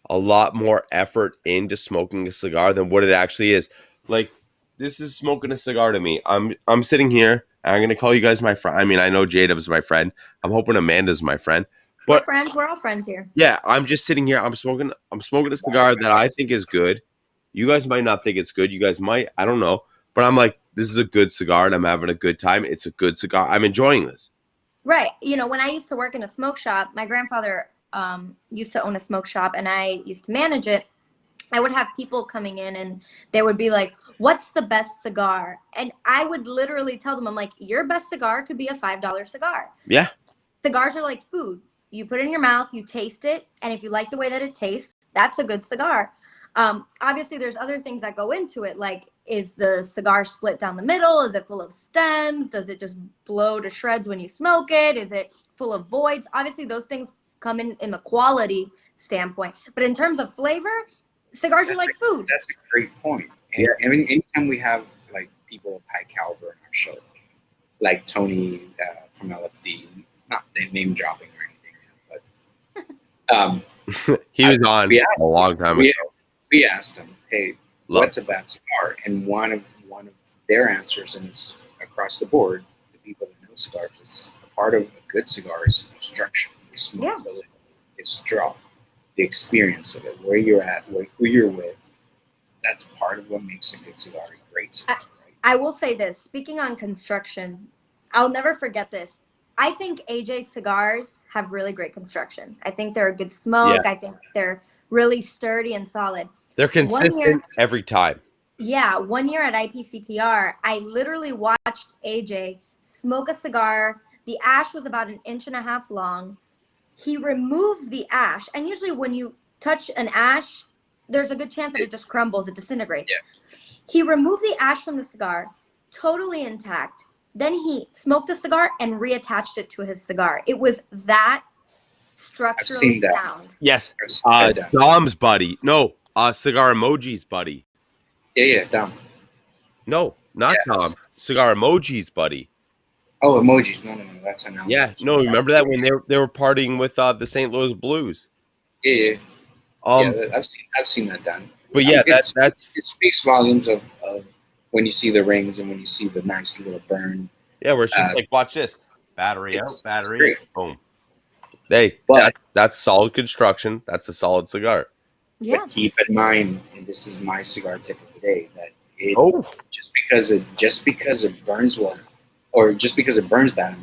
a lot more effort into smoking a cigar than what it actually is. Like, this is smoking a cigar to me. I'm sitting here and I'm gonna call you guys my friend. I mean, I know J-Dub's my friend. I'm hoping Amanda's my friend. We're But friends. We're all friends here. yeah, I'm just sitting here. I'm smoking a cigar that I think is good. You guys might not think it's good. You guys might. I don't know. But I'm like, this is a good cigar and I'm having a good time. It's a good cigar. I'm enjoying this. Right. You know, when I used to work in a smoke shop, my grandfather used to own a smoke shop and I used to manage it. I would have people coming in and they would be like, "What's the best cigar?" And I would literally tell them, I'm like, "Your best cigar could be a $5 cigar." Yeah. Cigars are like food. You put it in your mouth, you taste it, and if you like the way that it tastes, that's a good cigar. Obviously, there's other things that go into it, like is the cigar split down the middle? Is it full of stems? Does it just blow to shreds when you smoke it? Is it full of voids? Obviously, those things come in the quality standpoint. But in terms of flavor, cigars are like food. That's a great point. And I mean, anytime we have like people of high caliber on our show, like Tony from LFD, not name dropping or anything, but He was on a long time ago. We asked him, "Hey, what's a bad cigar?" And one of their answers, and it's across the board, the people that know cigars, it's a part of a good cigar is construction, the smokability, it's straw, the experience of it, where you're at, who you're with. That's part of what makes a good cigar a great cigar. I will say this, speaking on construction, I'll never forget this. I think AJ cigars have really great construction. I think they're a good smoke. Yeah. I think they're really sturdy and solid. They're consistent every time. Yeah, 1 year at IPCPR, I literally watched AJ smoke a cigar. The ash was about 1.5 inches long. He removed the ash. And usually when you touch an ash, there's a good chance that it just crumbles, it disintegrates. Yeah. He removed the ash from the cigar, totally intact. Then he smoked the cigar and reattached it to his cigar. It was that structurally sound. Yes. Dom's buddy. No, Cigar Emoji's buddy. Yeah, Dom. No, not Dom. Cigar Emoji's buddy. Oh, Emojis. No, that's an album. Yeah, no, remember that when they were partying with the St. Louis Blues? Yeah. I've seen that done. But yeah, it speaks volumes of when you see the rings and when you see the nice little burn. Yeah, where she's like, watch this. Battery out, battery out. Boom. That's solid construction. That's a solid cigar. Yeah. But keep in mind, and this is my cigar tip of the day, that just because it burns well, or just because it burns bad,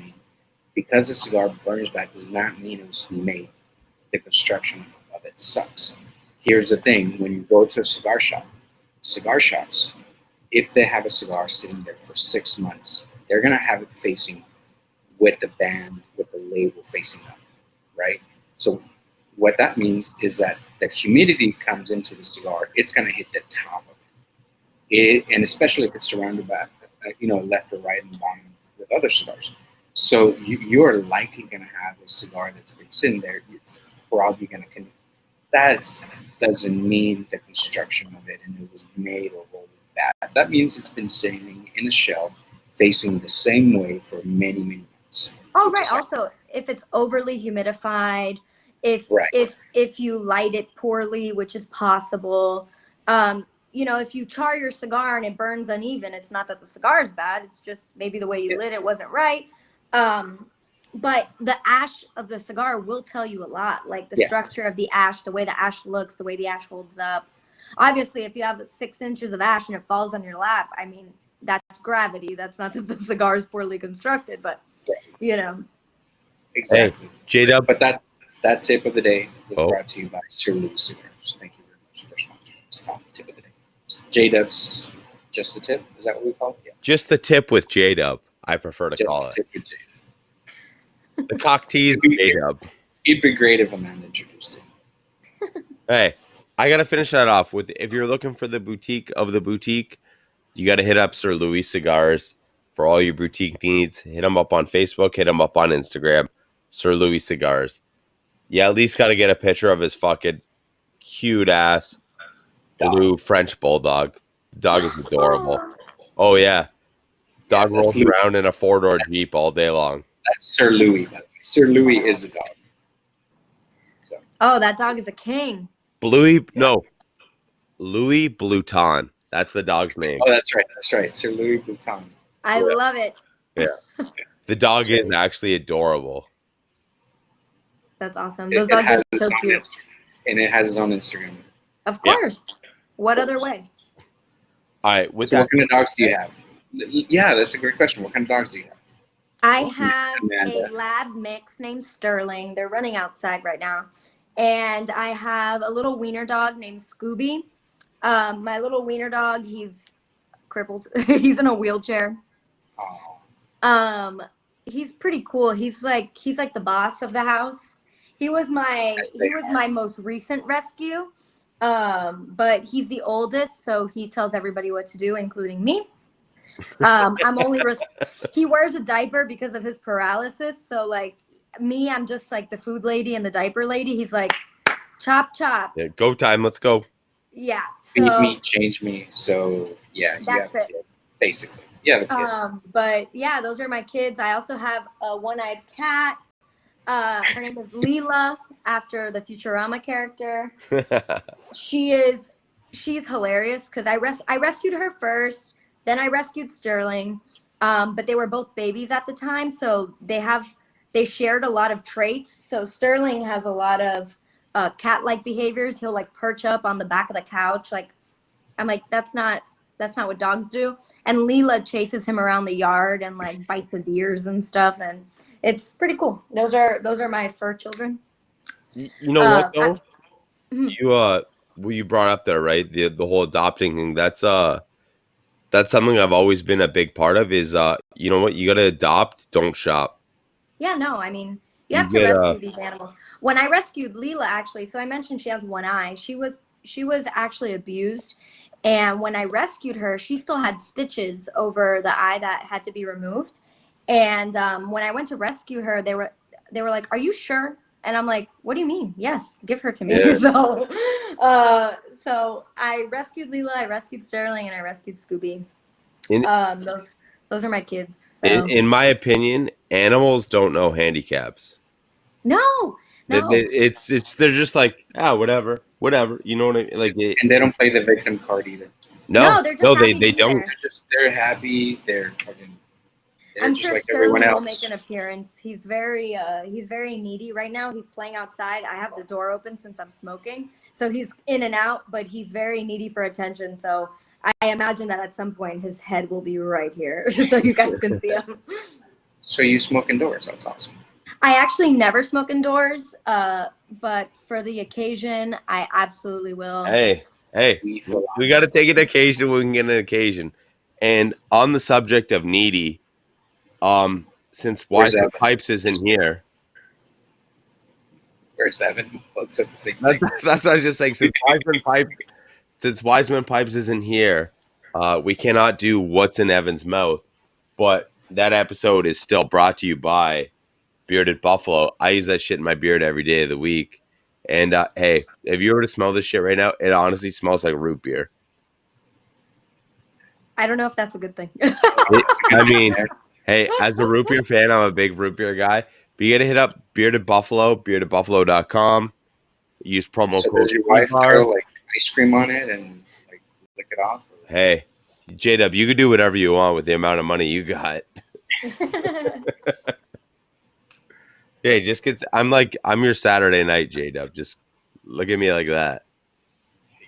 because a cigar burns bad does not mean it was made. The construction of it sucks. Here's the thing: when you go to a cigar shops, if they have a cigar sitting there for 6 months, they're gonna have it facing with the band, with the label facing up, right? So what that means is that the humidity comes into the cigar, it's gonna hit the top of it, and especially if it's surrounded by, left or right and bottom with other cigars. So you're likely gonna have a cigar that's been sitting there. It's probably gonna. That doesn't mean the construction of it and it was made or rolled bad. That means it's been sitting in a shelf facing the same way for many, many months. Oh, right. Also, if it's overly humidified, if you light it poorly, which is possible, if you char your cigar and it burns uneven, it's not that the cigar is bad. It's just maybe the way you lit it wasn't right. But the ash of the cigar will tell you a lot, like the structure of the ash, the way the ash looks, the way the ash holds up. Obviously, if you have 6 inches of ash and it falls on your lap, that's gravity. That's not that the cigar is poorly constructed, but Exactly. Hey, J-Dub. But that tip of the day was brought to you by Sir Louis Cigars. Thank you very much for sponsoring this top tip of the day. J-Dub's just the tip. Is that what we call it? Yeah. Just the tip with J-Dub. I prefer to call it. Tip with J-Dub. The cock tease J-Dub. It'd be great if Amanda introduced it. Hey, I gotta finish that off with, if you're looking for the boutique of the boutique, you gotta hit up Sir Louis Cigars for all your boutique needs. Hit him up on Facebook, hit him up on Instagram, Sir Louis Cigars. You at least gotta get a picture of his fucking cute ass blue French bulldog. The dog is adorable. Oh yeah. Dog rolls around in a 4-door Jeep all day long. That's Sir Louis. Sir Louis is a dog. So. Oh, that dog is a king. Louis Bluton. That's the dog's name. Oh, that's right. Sir Louis Bluton. I love it. Yeah. The dog is actually adorable. That's awesome. Those dogs are so cute. And it has its own Instagram. Of course. Yeah. What other way? All right. What kind of dogs do you have? Yeah, that's a great question. What kind of dogs do you have? I have Amanda. a lab mix named Sterling. They're running outside right now. And I have a little wiener dog named Scooby. My little wiener dog, he's crippled. He's in a wheelchair. Oh, Um, he's pretty cool. He's like the boss of the house. He was my most recent rescue. But he's the oldest, so he tells everybody what to do, including me. I'm only he wears a diaper because of his paralysis. So like me, I'm just like the food lady and the diaper lady. He's like chop chop. Yeah, go time. Let's go. Yeah. feed So me, change me. So yeah, you that's have a it. kid, basically. Yeah, the kid. But yeah, those are my kids. I also have a one-eyed cat. Her name is Leela, after the Futurama character. She's hilarious because I rescued her first, then I rescued Sterling. But they were both babies at the time, so they shared a lot of traits. So Sterling has a lot of cat-like behaviors. He'll like perch up on the back of the couch. Like I'm like, that's not what dogs do. And Leela chases him around the yard and like bites his ears and stuff. And it's pretty cool. Those are my fur children. You know what though? Mhm. What you brought up there, right? The whole adopting thing. That's something I've always been a big part of. Is you know what? You got to adopt. Don't shop. Yeah, no, I mean, you You have to get rescue these animals. When I rescued Leela, actually, so I mentioned she has one eye. She was actually abused, and when I rescued her, she still had stitches over the eye that had to be removed. And when I went to rescue her, they were like, "Are you sure?" And I'm like, "What do you mean? Yes, give her to me." Yeah. So I rescued Leela, I rescued Sterling, and I rescued Scooby. In Those are my kids. So in my opinion, animals don't know handicaps. no. It's they're just like whatever. You know what I mean? Like And they don't play the victim card either. no, They're just happy to they be don't. there. They're happy. They're fucking. They're I'm just sure like everyone Sterling will make else. an appearance. He's very needy right now. He's playing outside. I have the door open since I'm smoking, so he's in and out. But he's very needy for attention. So I imagine that at some point his head will be right here, so you guys can see him. So you smoke indoors. That's awesome. I actually never smoke indoors, but for the occasion, I absolutely will. Hey, we got to take an occasion when we can get an occasion. And on the subject of needy, since Wiseman Evan? Pipes isn't here, Where's Evan? Let's at the same that's thing. what I was just saying. Since Wiseman Pipes isn't here, we cannot do what's in Evan's mouth. But that episode is still brought to you by Bearded Buffalo. I use that shit in my beard every day of the week. And hey, if you were to smell this shit right now, it honestly smells like root beer. I don't know if that's a good thing. I mean, hey, as a root beer fan, I'm a big root beer guy. But you got to hit up Bearded Buffalo, beardedbuffalo.com. Use promo So code does your wife CIGAR. throw like ice cream on it and like lick it off? Hey, J-Dub, you can do whatever you want with the amount of money you got. Hey, just get. I'm your Saturday night, J-Dub. Just look at me like that.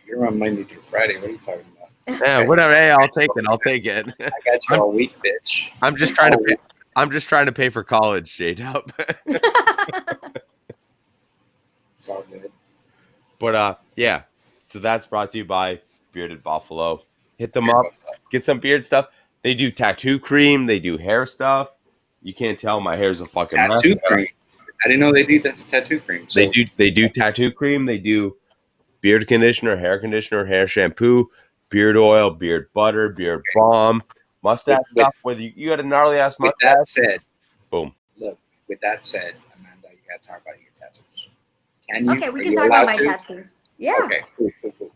You're on Monday through Friday. What are you talking about? Yeah, whatever. Hey, I'll take it. I got you all week, bitch. I'm just trying to pay. I'm just trying to pay for college, J-Dub. It's all good. But yeah. So that's brought to you by Bearded Buffalo. Hit them up. Get some beard stuff. They do tattoo cream. They do hair stuff. You can't tell my hair's a fucking Tattoo mess. cream. I didn't know they do that tattoo cream. So They do tattoo cream. They do beard conditioner, hair shampoo, beard oil, beard butter, beard balm, mustache stuff. Whether you got a gnarly ass with mustache, that said, boom. look. With that said, Amanda, you gotta talk about your tattoos. Can you? Okay, we Are can you talk about allowed my to? tattoos. Yeah. Okay, cool.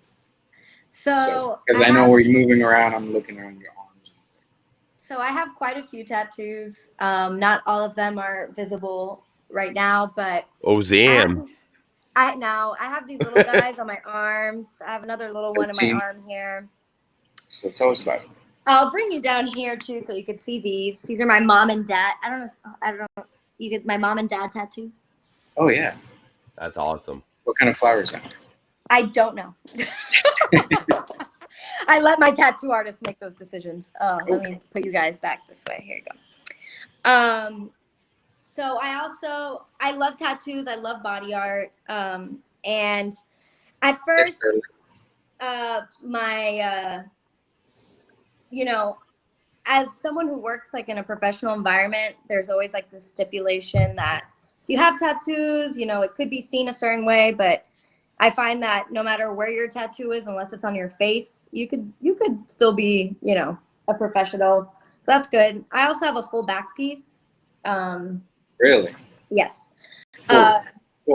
So because I know where you're moving around, I'm looking around your arms. So I have quite a few tattoos. Not all of them are visible right now, but Ozam. I have these little guys on my arms. I have another little one in my 13. arm here. So tell us about it. I'll bring you down here too, so you can see these. These are my mom and dad. I don't know. You get my mom and dad tattoos. Oh yeah. That's awesome. What kind of flowers are they? I don't know. I let my tattoo artist make those decisions. Let me put you guys back this way. Here you go. So I love tattoos. I love body art. And at first, my you know, as someone who works like in a professional environment, there's always like this stipulation that if you have tattoos, it could be seen a certain way, but I find that no matter where your tattoo is, unless it's on your face, you could still be, a professional. So that's good. I also have a full back piece. Really? Yes. Well,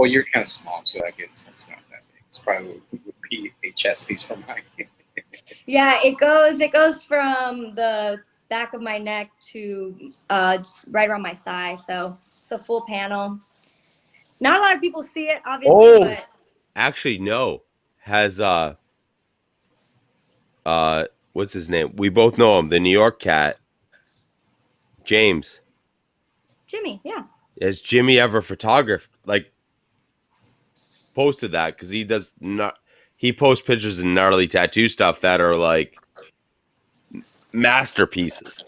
you're kind of small, so I guess it's not that big. It's probably would be a chest piece for mine. Yeah, it goes from the back of my neck to right around my thigh. So it's a full panel. Not a lot of people see it, obviously, but actually, no. Has what's his name? We both know him, the New York cat, James. Jimmy, yeah. Has Jimmy ever photographed, like, posted that? Because he does not. He posts pictures of gnarly tattoo stuff that are like masterpieces.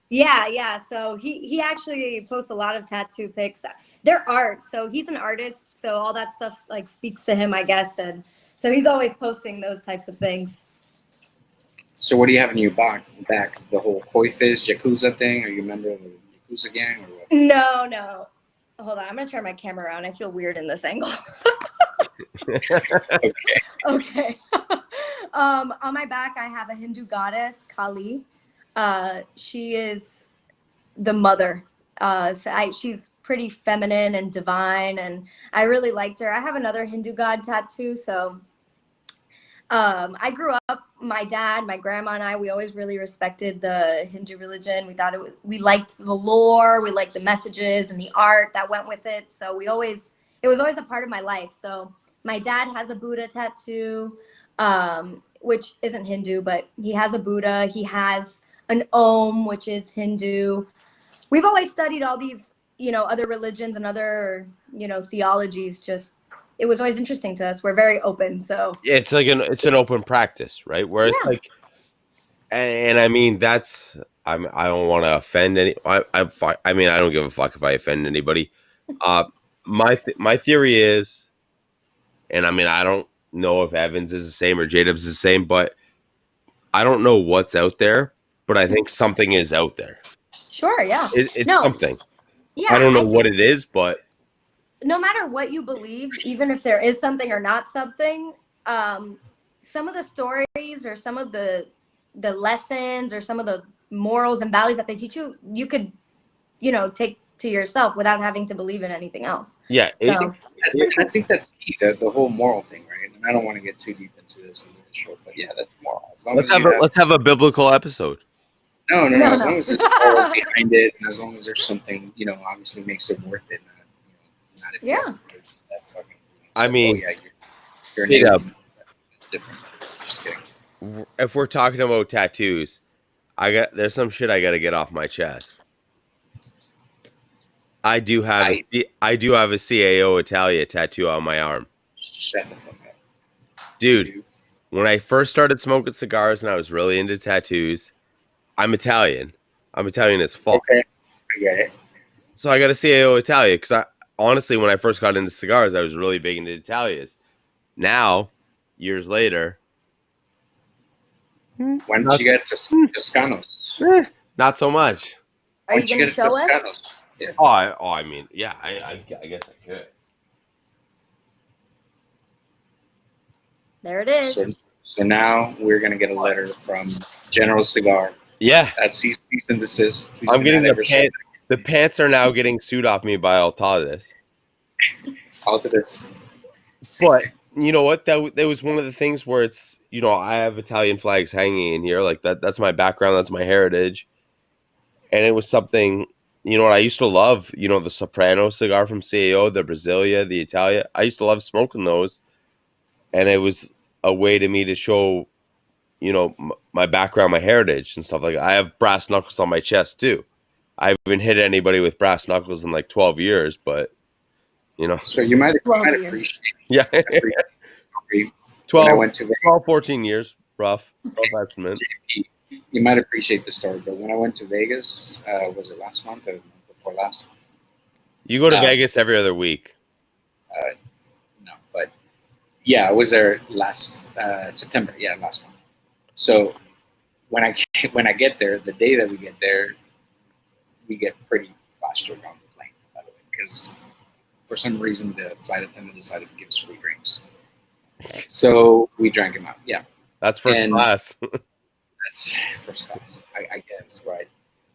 Yeah. So he actually posts a lot of tattoo pics. They're art, so he's an artist. So all that stuff like speaks to him, I guess, and so he's always posting those types of things. So what do you have in your back? The whole koi fish Yakuza thing? Are you a member of the Yakuza gang or what? No. Hold on, I'm gonna turn my camera around. I feel weird in this angle. Okay. On my back, I have a Hindu goddess, Kali. She is the mother. She's pretty feminine and divine, and I really liked her. I have another Hindu god tattoo. So I grew up, my dad, my grandma, and I, we always really respected the Hindu religion. We liked the lore, we liked the messages and the art that went with it. So it was always a part of my life. So my dad has a Buddha tattoo, which isn't Hindu, but he has a Buddha. He has an Om, which is Hindu. We've always studied all these, other religions and other, theologies. Just, it was always interesting to us. We're very open. So Yeah, it's like it's an open practice, right? Where it's like, and I mean, I don't want to offend any. I mean, I don't give a fuck if I offend anybody. My theory is, and I mean, I don't know if Evans is the same or J-Dubs is the same, but I don't know what's out there, but I think something is out there. Sure, yeah. It's something. Yeah, I don't know what it is, but no matter what you believe, even if there is something or not something, some of the stories or some of the lessons or some of the morals and values that they teach you, you could, take to yourself without having to believe in anything else. Yeah, so, I think that's key, the whole moral thing, right? And I don't want to get too deep into this in the show, but yeah, that's moral. Let's have a biblical episode. No. As long as there's morals behind it, and as long as there's something, obviously makes it worth it. Not if that fucking. I mean, you're different. Just kidding. If we're talking about tattoos, there's some shit I got to get off my chest. I do have a CAO Italia tattoo on my arm. Shut the fuck up. Dude, when I first started smoking cigars and I was really into tattoos, I'm Italian. I'm Italian as fuck. Okay, I get it. So I got a CAO Italia because honestly, when I first got into cigars, I was really big into Italias. Now, years later, when did you get Toscanos? Not so much. Are you going to show us? Yeah. I mean, yeah, I guess I could. There it is. So now we're gonna get a letter from General Cigar. Yeah. As cease and desist. I'm getting the pants are now getting sued off me by Altadis. Altadis. But you know what? That was one of the things where it's, I have Italian flags hanging in here. Like that's my background. That's my heritage. And it was something, what I used to love, the Soprano cigar from CAO, the Brasilia, the Italia. I used to love smoking those. And it was a way to me to show, my background, my heritage and stuff like that. I have brass knuckles on my chest too. I haven't hit anybody with brass knuckles in like 12 years, but So you might appreciate. Yeah. 12, 14 years, rough estimate. you might appreciate the story, but when I went to Vegas, was it last month or the month before last? You go to Vegas every other week. No, but yeah, I was there last September. Yeah, last month. So when I get there, the day that we get there, we get pretty plastered on the plane, by the way, because for some reason the flight attendant decided to give us free drinks. So we drank them out. Yeah, That's first class. That's first class, I guess, right?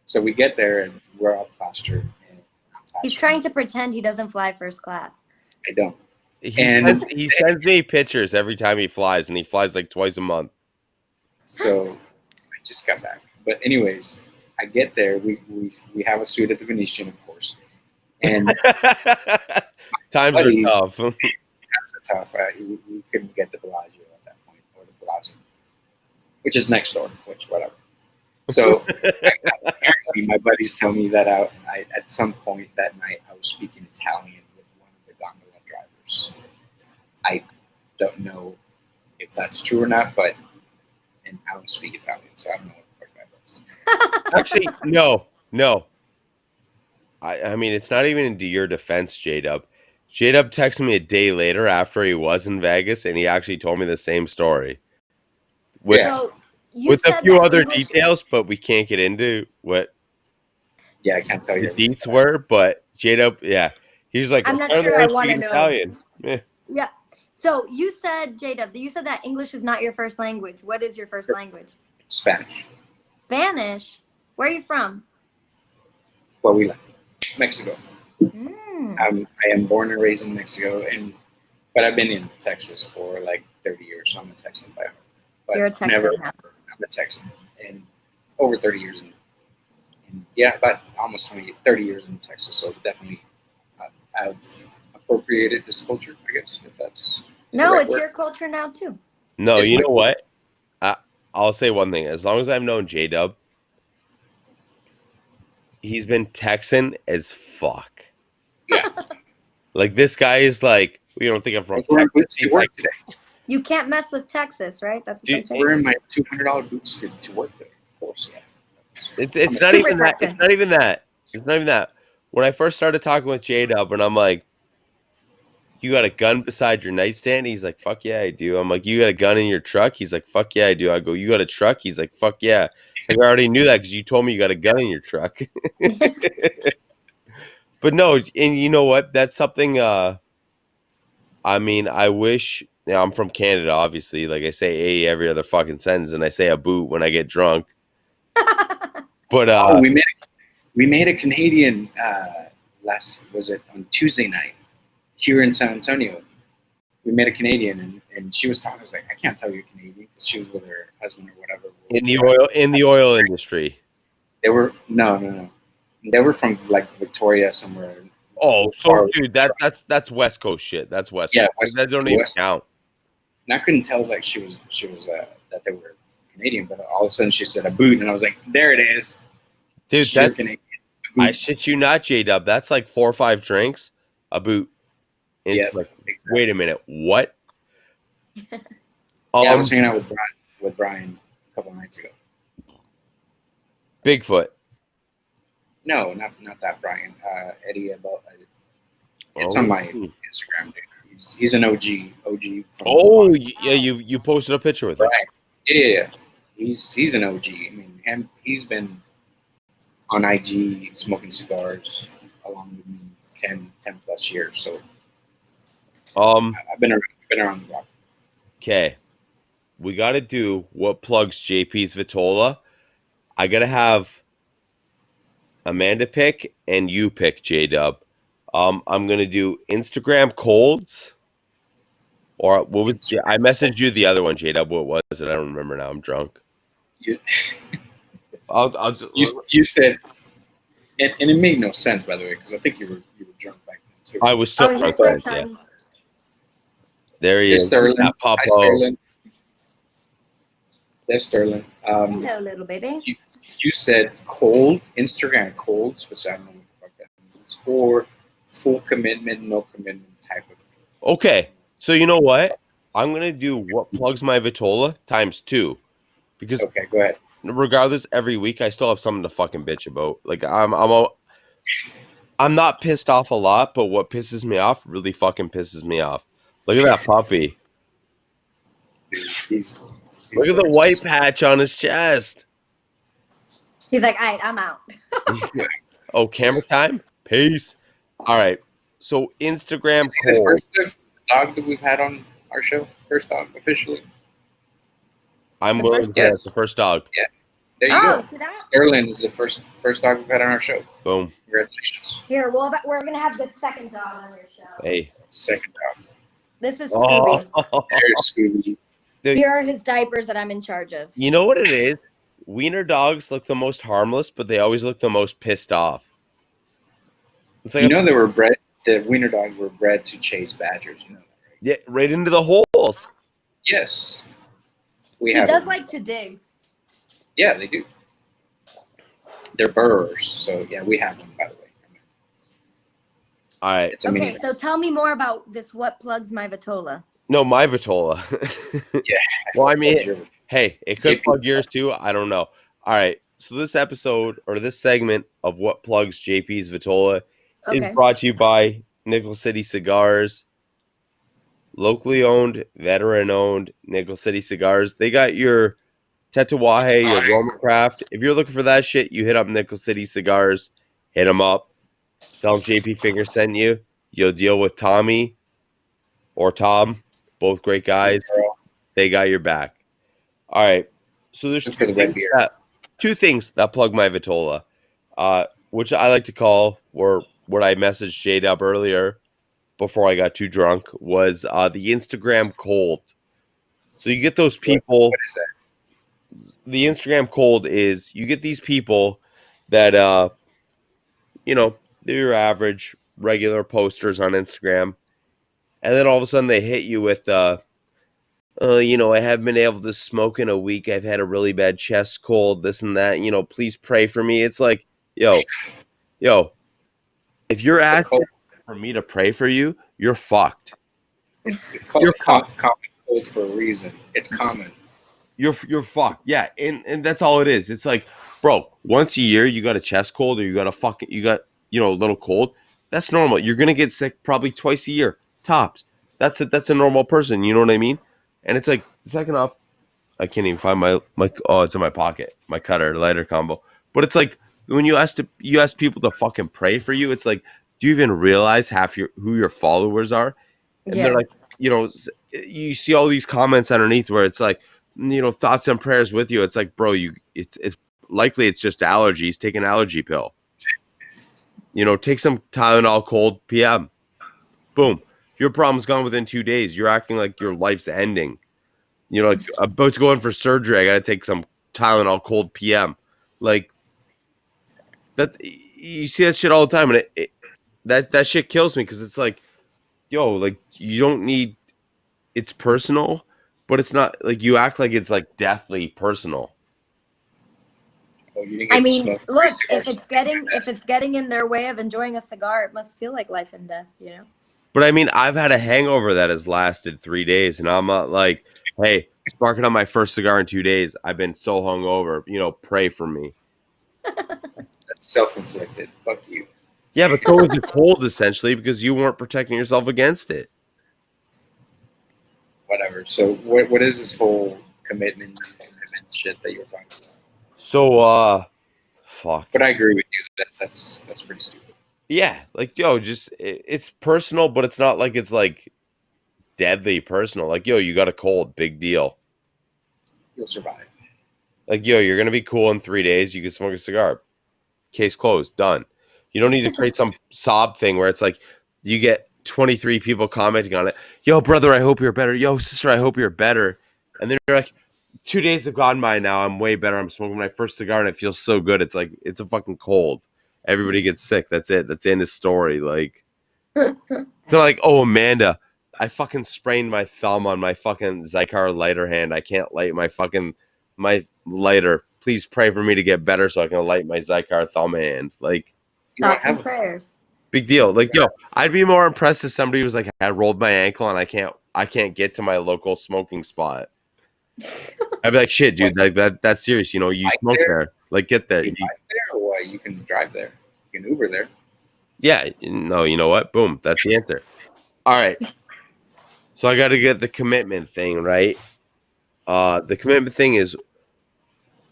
So we get there and we're all plastered. He's trying to pretend he doesn't fly first class. I don't. He sends me pictures every time he flies, and he flies like twice a month. So I just got back. But anyways, I get there. We have a suite at the Venetian, of course. And times are tough. Times are tough. We couldn't get the Bellagio at that point, or the Palazzo, which is next door, which whatever. So apparently my buddies tell me that I at some point that night I was speaking Italian with one of the gondola drivers. I don't know if that's true or not, but and I don't speak Italian, so I don't know what the fuck that was. Actually, no. I mean, it's not even into your defense, J-Dub. J-Dub texted me a day later after he was in Vegas, and he actually told me the same story. With a few other details, but we can't get into what. Yeah, I can't tell you. The deets were, but J-Dub, yeah. He's like, I'm not sure I want to know. Italian. Yeah. So you said, J-Dub, you said that English is not your first language. What is your first language? Spanish. Spanish? Where are you from? Coahuila, Mexico. I am born and raised in Mexico, but I've been in Texas for like 30 years, so I'm a Texan by heart. But you're a Texan now. I'm a Texan, and over 30 years yeah, about almost 30 years in Texas, so definitely I've appropriated this culture, I guess, if that's no, it's your culture now too. No, you know what? I'll say one thing. As long as I've known J-Dub, he's been Texan as fuck. Yeah. Like, this guy is like, you don't think I'm from Texas. He's like, you can't mess with Texas, right? That's what they say. Wearing my $200 boots to work there, of course, yeah. It's not even that. It's not even that. It's not even that. When I first started talking with J-Dub, and I'm like, you got a gun beside your nightstand? He's like, fuck yeah, I do. I'm like, you got a gun in your truck? He's like, fuck yeah, I do. I go, you got a truck? He's like, fuck yeah. Like, I already knew that because you told me you got a gun in your truck. But no, and you know what? That's something, I mean, I wish, I'm from Canada, obviously. Like, I say A every other fucking sentence, and I say a boot when I get drunk. But we made a Canadian on Tuesday night here in San Antonio. We met a Canadian, and she was talking. I was like, I can't tell you're Canadian because she was with her husband or whatever. In the oil industry. They were no. They were from like Victoria somewhere. Oh, so dude, that's West Coast shit. That's West Coast. West, that don't even count. And I couldn't tell like she was that they were Canadian, but all of a sudden she said a boot, and I was like, there it is, dude. That I shit you not, J-Dub. That's like 4 or 5 drinks, a boot. And yeah. Like, exactly. Wait a minute, what? I was hanging out with Brian a couple of nights ago. Bigfoot. No, not that Brian. Eddie about it's on my Instagram, dude. He's an OG. From yeah, you posted a picture with him. Right. Yeah. He's an OG. I mean, he's been on IG smoking cigars along with me 10 plus years. So I've been around the block. Okay. We got to do what plugs JP's Vitola. I got to have Amanda pick and you pick, J-Dub. I'm going to do Instagram colds. Or what would I messaged you the other one, J-Dub? What was it? I don't remember now. I'm drunk. You said, and it made no sense, by the way, because I think you were drunk back then too. I was still drunk then, yeah. There he is. Sterling. Papa. There's Sterling. Hello, little baby. You said cold, Instagram colds, which I don't know what that means, or full commitment, no commitment type of thing. Okay. So you know what? I'm going to do what plugs my Vitola times 2. Because okay, go ahead. regardless, every week I still have something to fucking bitch about. Like I'm not pissed off a lot, but what pisses me off really fucking pisses me off. Look at that puppy. He's Look at the white patch on his chest. He's like, all right, I'm out. Oh, camera time? Peace. All right. So Instagram Is he the poll. first dog that we've had on our show? First dog officially. I'm The willing first- to say Yes. that's the first dog. Yeah. There you Oh, go. see that? Sterling is the first dog we've had on our show. Boom. Congratulations. Here, we're gonna have the second dog on your show. Hey. Second dog. This is Scooby. There's Scooby. Here are his diapers that I'm in charge of. You know what it is? Wiener dogs look the most harmless, but they always look the most pissed off. It's like You know the wiener dogs were bred to chase badgers, you know that, right? yeah, right into the holes. Yes. He does like to dig. Yeah, they do. They're burrowers, so yeah, we have one, by the way. All right. It's a mini Okay, so tell me more about this. What plugs my Vitola? No, my Vitola. Yeah. Well, I mean, Sure. hey, it could JP. plug yours too. I don't know. All right. So this episode or this segment of what plugs JP's Vitola Okay. is brought to you by Nickel City Cigars. Locally owned, veteran owned Nickel City Cigars. They got your Tatuaje, your Roman Craft. If you're looking for that shit, you hit up Nickel City Cigars. Hit them up. Tell them JP Finger sent you. You'll deal with Tommy or Tom. Both great guys. They got your back. All right. So there's Just for the red beer. two things that plug my Vitola, which I like to call, or what I messaged J-Dub earlier before I got too drunk, was the Instagram cold. So you get those people. What is that? The Instagram cold is you get these people that, you know, they're your average, regular posters on Instagram. And then all of a sudden they hit you with, you know, I haven't been able to smoke in a week. I've had a really bad chest cold, this and that. You know, please pray for me. It's like, yo, if you're asking for me to pray for you, you're fucked. It's called You're common cold for a reason. It's common. You're fucked. Yeah, and that's all it is. It's like, bro, once a year you got a chest cold or you got a little cold. That's normal. You're gonna get sick probably twice a year, tops. That's a normal person. You know what I mean? And it's like, second off, I can't even find my oh, it's in my pocket, my cutter lighter combo. But it's like when you ask people to fucking pray for you, it's like, do you even realize who your followers are? And they're like, you know, you see all these comments underneath where it's like, you know, thoughts and prayers with you. It's like, bro, it's likely it's just allergies. Take an allergy pill. You know, take some Tylenol cold PM. Boom. Your problem's gone within 2 days. You're acting like your life's ending. You know, like about to go in for surgery. I got to take some Tylenol cold PM. Like that. You see that shit all the time, and that shit kills me because it's like, yo, like you don't need. It's personal, but it's not like you act like it's like deathly personal. I mean, look, if it's getting in their way of enjoying a cigar, it must feel like life and death, you know? But I mean, I've had a hangover that has lasted 3 days, and I'm not like, hey, sparking on my first cigar in 2 days. I've been so hungover. You know, pray for me. That's self-inflicted. Fuck you. Yeah, but so was the cold essentially because you weren't protecting yourself against it. Whatever. So what is this whole commitment shit that you're talking about? So, fuck. But I agree with you. That's pretty stupid. Yeah, like, yo, just it's personal, but it's not like it's like deadly personal. Like, yo, you got a cold, big deal. You'll survive. Like, yo, you're gonna be cool in 3 days. You can smoke a cigar. Case closed. Done. You don't need to create some sob thing where it's like you get 23 people commenting on it. Yo, brother, I hope you're better. Yo, sister, I hope you're better. And then you're like, 2 days have gone by now. I'm way better. I'm smoking my first cigar and it feels so good. It's like, it's a fucking cold. Everybody gets sick. That's it. That's the end of story. Like, it's not like, oh, Amanda, I fucking sprained my thumb on my fucking Zycar lighter hand. I can't light my lighter. Please pray for me to get better so I can light my Zycar thumb hand. Like, Thoughts and prayers. big deal. Like, yo, I'd be more impressed if somebody was like, I rolled my ankle and I can't get to my local smoking spot. I'd be like, shit, dude, like that's serious. You know, you Bike smoke there? there. Like, get there. You bike there or what? You can drive there. You can Uber there. Yeah, no, you know what? Boom, that's the answer. All right. So I got to get the commitment thing right. The commitment thing is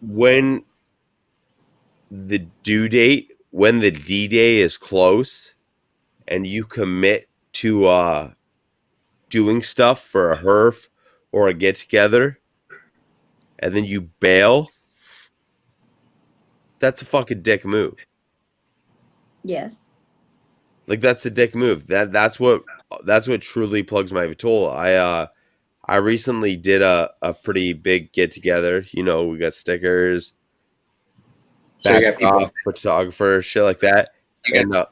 when the due date, when the D day is close, and you commit to doing stuff for a herf or a get together, and then you bail. That's a fucking dick move. Yes. Like that's a dick move. That's what truly plugs my vitola. I recently did a pretty big get together. You know, we got stickers, So you got people. backdrop, photographer, shit like that. You got, And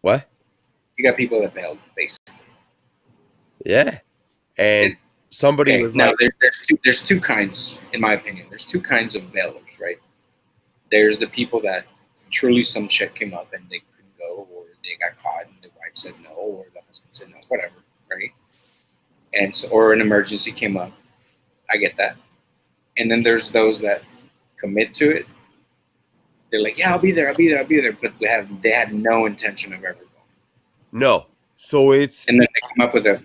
what? you got people that bailed, basically. Yeah. And somebody Okay, was now like, there's two kinds, in my opinion. There's two kinds of bailers, right? There's the people that truly some shit came up and they couldn't go, or they got caught and the wife said no, or the husband said no, whatever, right? And so, or an emergency came up. I get that. And then there's those that commit to it. They're like, yeah, I'll be there, but they had no intention of ever going. no. So it's And then they come up with a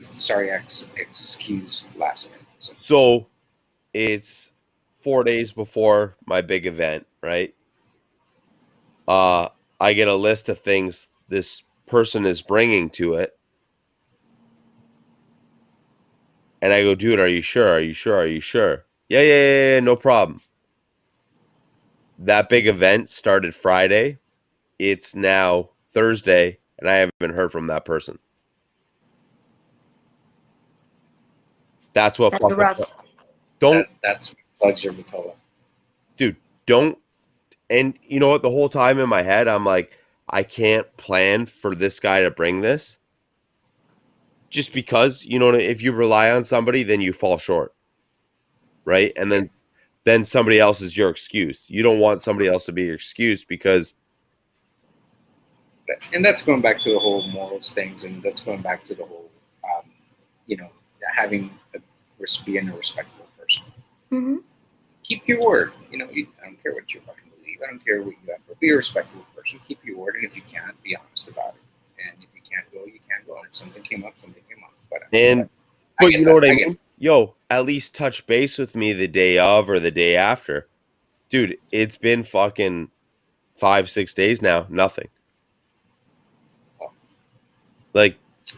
excuse last minute. so it's 4 days before my big event, right? I get a list of things this person is bringing to it. And I go, dude, are you sure? Are you sure? Are you sure? Yeah, no problem. That big event started Friday. It's now Thursday, and I haven't heard from that person. That's what That's rough. That's what plugs your vitola. Dude, don't. And you know what? The whole time in my head, I'm like, I can't plan for this guy to bring this. Just because, you know, if you rely on somebody, then you fall short. Right? And then somebody else is your excuse. You don't want somebody else to be your excuse because. And that's going back to the whole morals things, and that's going back to the whole, you know, being a respectable person. Mm-hmm. Keep your word. You know, I don't care what you fucking believe. I don't care what you have, but be a respectable person. Keep your word, and if you can't, be honest about it. And if you can't go, you can't go. And if something came up, something came up. But you know what I mean? Yo, at least touch base with me the day of or the day after. Dude, it's been fucking 5-6 days now. Nothing. Like,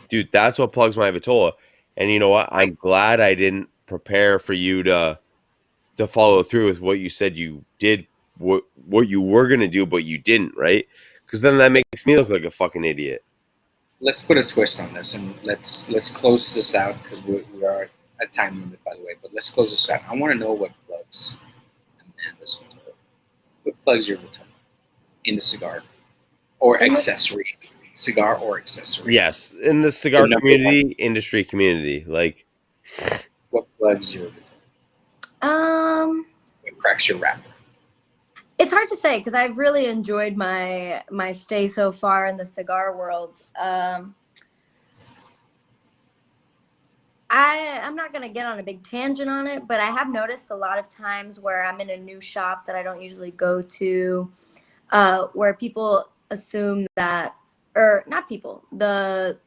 dude, that's what plugs my vitola. And you know what? I'm glad I didn't prepare for you to follow through with what you said you did, what you were gonna do, but you didn't, right? Because then that makes me look like a fucking idiot. Let's put a twist on this, and let's close this out because we are at time limit, by the way. But let's close this out. I want to know what plugs Amanda's vitola. What plugs your vitola in the cigar or accessory? Cigar or accessory? Yes, in the cigar community, industry community, like what plugs your vitola? What cracks your wrapper? It's hard to say because I've really enjoyed my stay so far in the cigar world. I'm not gonna get on a big tangent on it, but I have noticed a lot of times where I'm in a new shop that I don't usually go to, where people assume that, or not people, the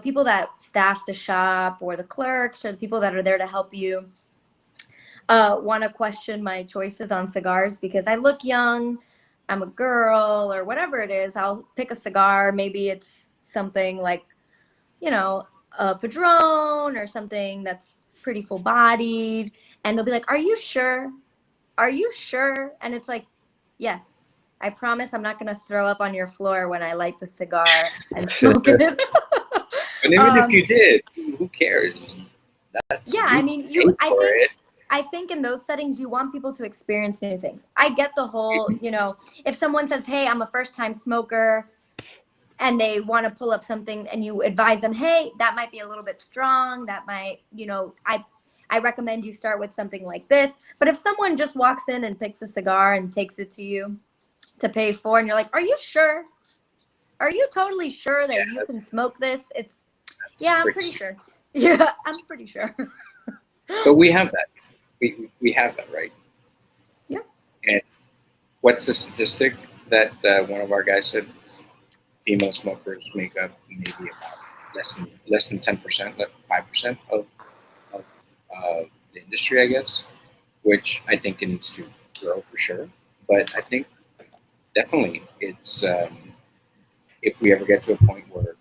people that staff the shop or the clerks or the people that are there to help you want to question my choices on cigars because I look young, I'm a girl, or whatever it is. I'll pick a cigar. Maybe it's something like, you know, a Padron or something that's pretty full bodied. And they'll be like, are you sure? Are you sure? And it's like, yes, I promise I'm not going to throw up on your floor when I light the cigar and smoke it. And even if you did, who cares? Yeah, I mean, I think in those settings, you want people to experience new things. I get the whole, you know, if someone says, hey, I'm a first time smoker and they want to pull up something and you advise them, hey, that might be a little bit strong. That might, you know, I recommend you start with something like this. But if someone just walks in and picks a cigar and takes it to you to pay for, and you're like, are you sure? Are you totally sure that you can smoke this? I'm pretty sure. Yeah, I'm pretty sure. But we have that. We have that, right? Yeah. And what's the statistic that one of our guys said? Female smokers make up maybe about less than 10%, like 5% of the industry, I guess. Which I think it needs to grow for sure. But I think definitely it's if we ever get to a point where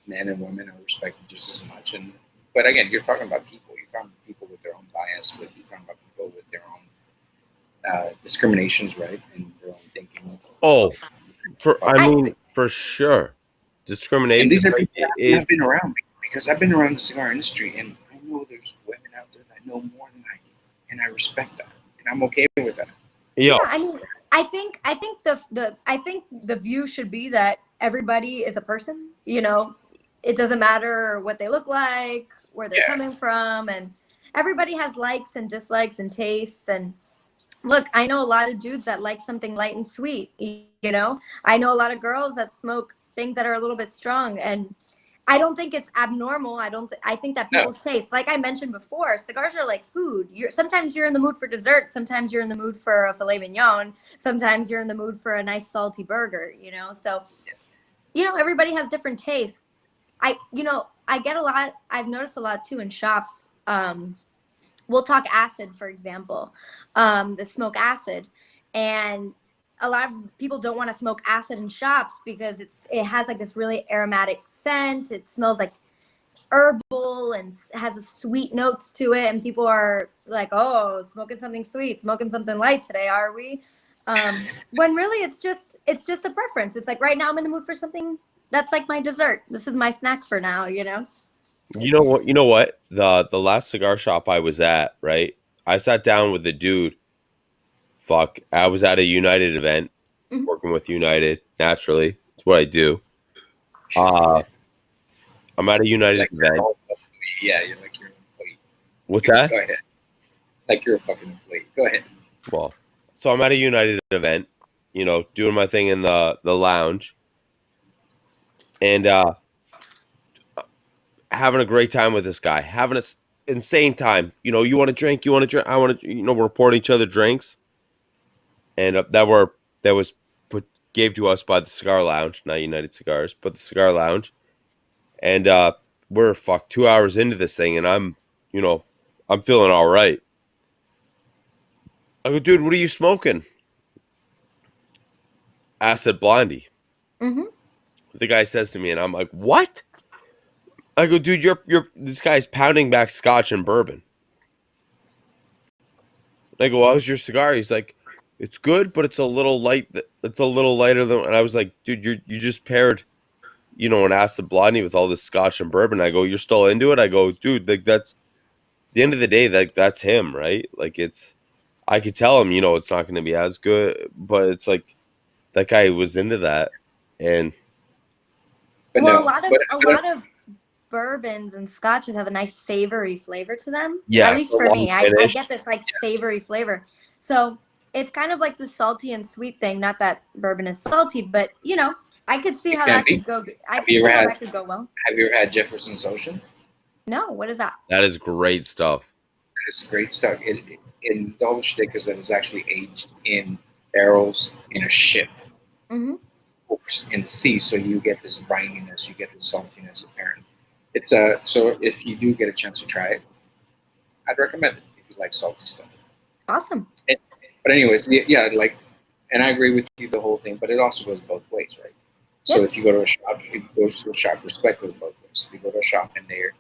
men and women are respected just as much. And but again, you're talking about people. You're talking about people with their own bias. You're talking about people with their own discriminations, right, and their own thinking. Oh, for sure, discrimination. And these are people that have been around because I've been around the cigar industry, and I know there's women out there that know more than I do, and I respect that, and I'm okay with that. Yeah, I mean, I think the view should be that everybody is a person. You know, it doesn't matter what they look like, where they're coming from, and everybody has likes and dislikes and tastes. And look, I know a lot of dudes that like something light and sweet. You know, I know a lot of girls that smoke things that are a little bit strong, and I don't think it's abnormal. I think that people's taste, like I mentioned before, cigars are like food. Sometimes you're in the mood for dessert. Sometimes you're in the mood for a filet mignon. Sometimes you're in the mood for a nice salty burger, you know? So, you know, everybody has different tastes. I get a lot, I've noticed a lot too in shops. We'll talk acid, for example, the smoke acid. And a lot of people don't want to smoke acid in shops because it has like this really aromatic scent. It smells like herbal and has a sweet notes to it. And people are like, oh, smoking something sweet, smoking something light today, are we? When really it's just a preference. It's like right now I'm in the mood for something that's like my dessert. This is my snack for now, you know? You know what? The last cigar shop I was at, right? I sat down with the dude. I was at a United event, working with United, naturally. It's what I do. I'm at a United event. Yeah, you're like your employee. What's that? Go ahead. Like you're a fucking employee. Go ahead. Well, so I'm at a United event, you know, doing my thing in the lounge. And having a great time with this guy, having an insane time. You know, you want to drink, I want to, you know, we're pouring each other drinks, and that was gave to us by the Cigar Lounge, not United Cigars, but the Cigar Lounge, and we're 2 hours into this thing, and I'm feeling all right. I go, dude, what are you smoking? Acid Blondie. Mm-hmm. The guy says to me, and I'm like, what? I go, dude, this guy's pounding back scotch and bourbon. I go, how's your cigar? He's like, it's good, but it's a little light. It's a little lighter than. And I was like, dude, you just paired, you know, an acid blondie with all this scotch and bourbon. I go, you're still into it? I go, dude, like that's the end of the day. That's him, right? Like I could tell him, you know, it's not going to be as good, but it's like that guy was into that, and a lot of bourbons and scotches have a nice savory flavor to them. Yeah, at least for me, I get this like savory flavor. So it's kind of like the salty and sweet thing. Not that bourbon is salty, but you know, I could see how that could go. That could go well. Have you ever had Jefferson's Ocean? No, what is that? That is great stuff. It's great stuff. The whole shtick is that it's actually aged in barrels in a ship. Mm-hmm. In the sea, so you get this brininess, you get this saltiness apparent. It's so if you do get a chance to try it, I'd recommend it if you like salty stuff. Awesome. But anyways, yeah, like, and I agree with you the whole thing, but it also goes both ways, right? So Yeah. if you go to a shop, respect goes both ways. If you go to a shop and they're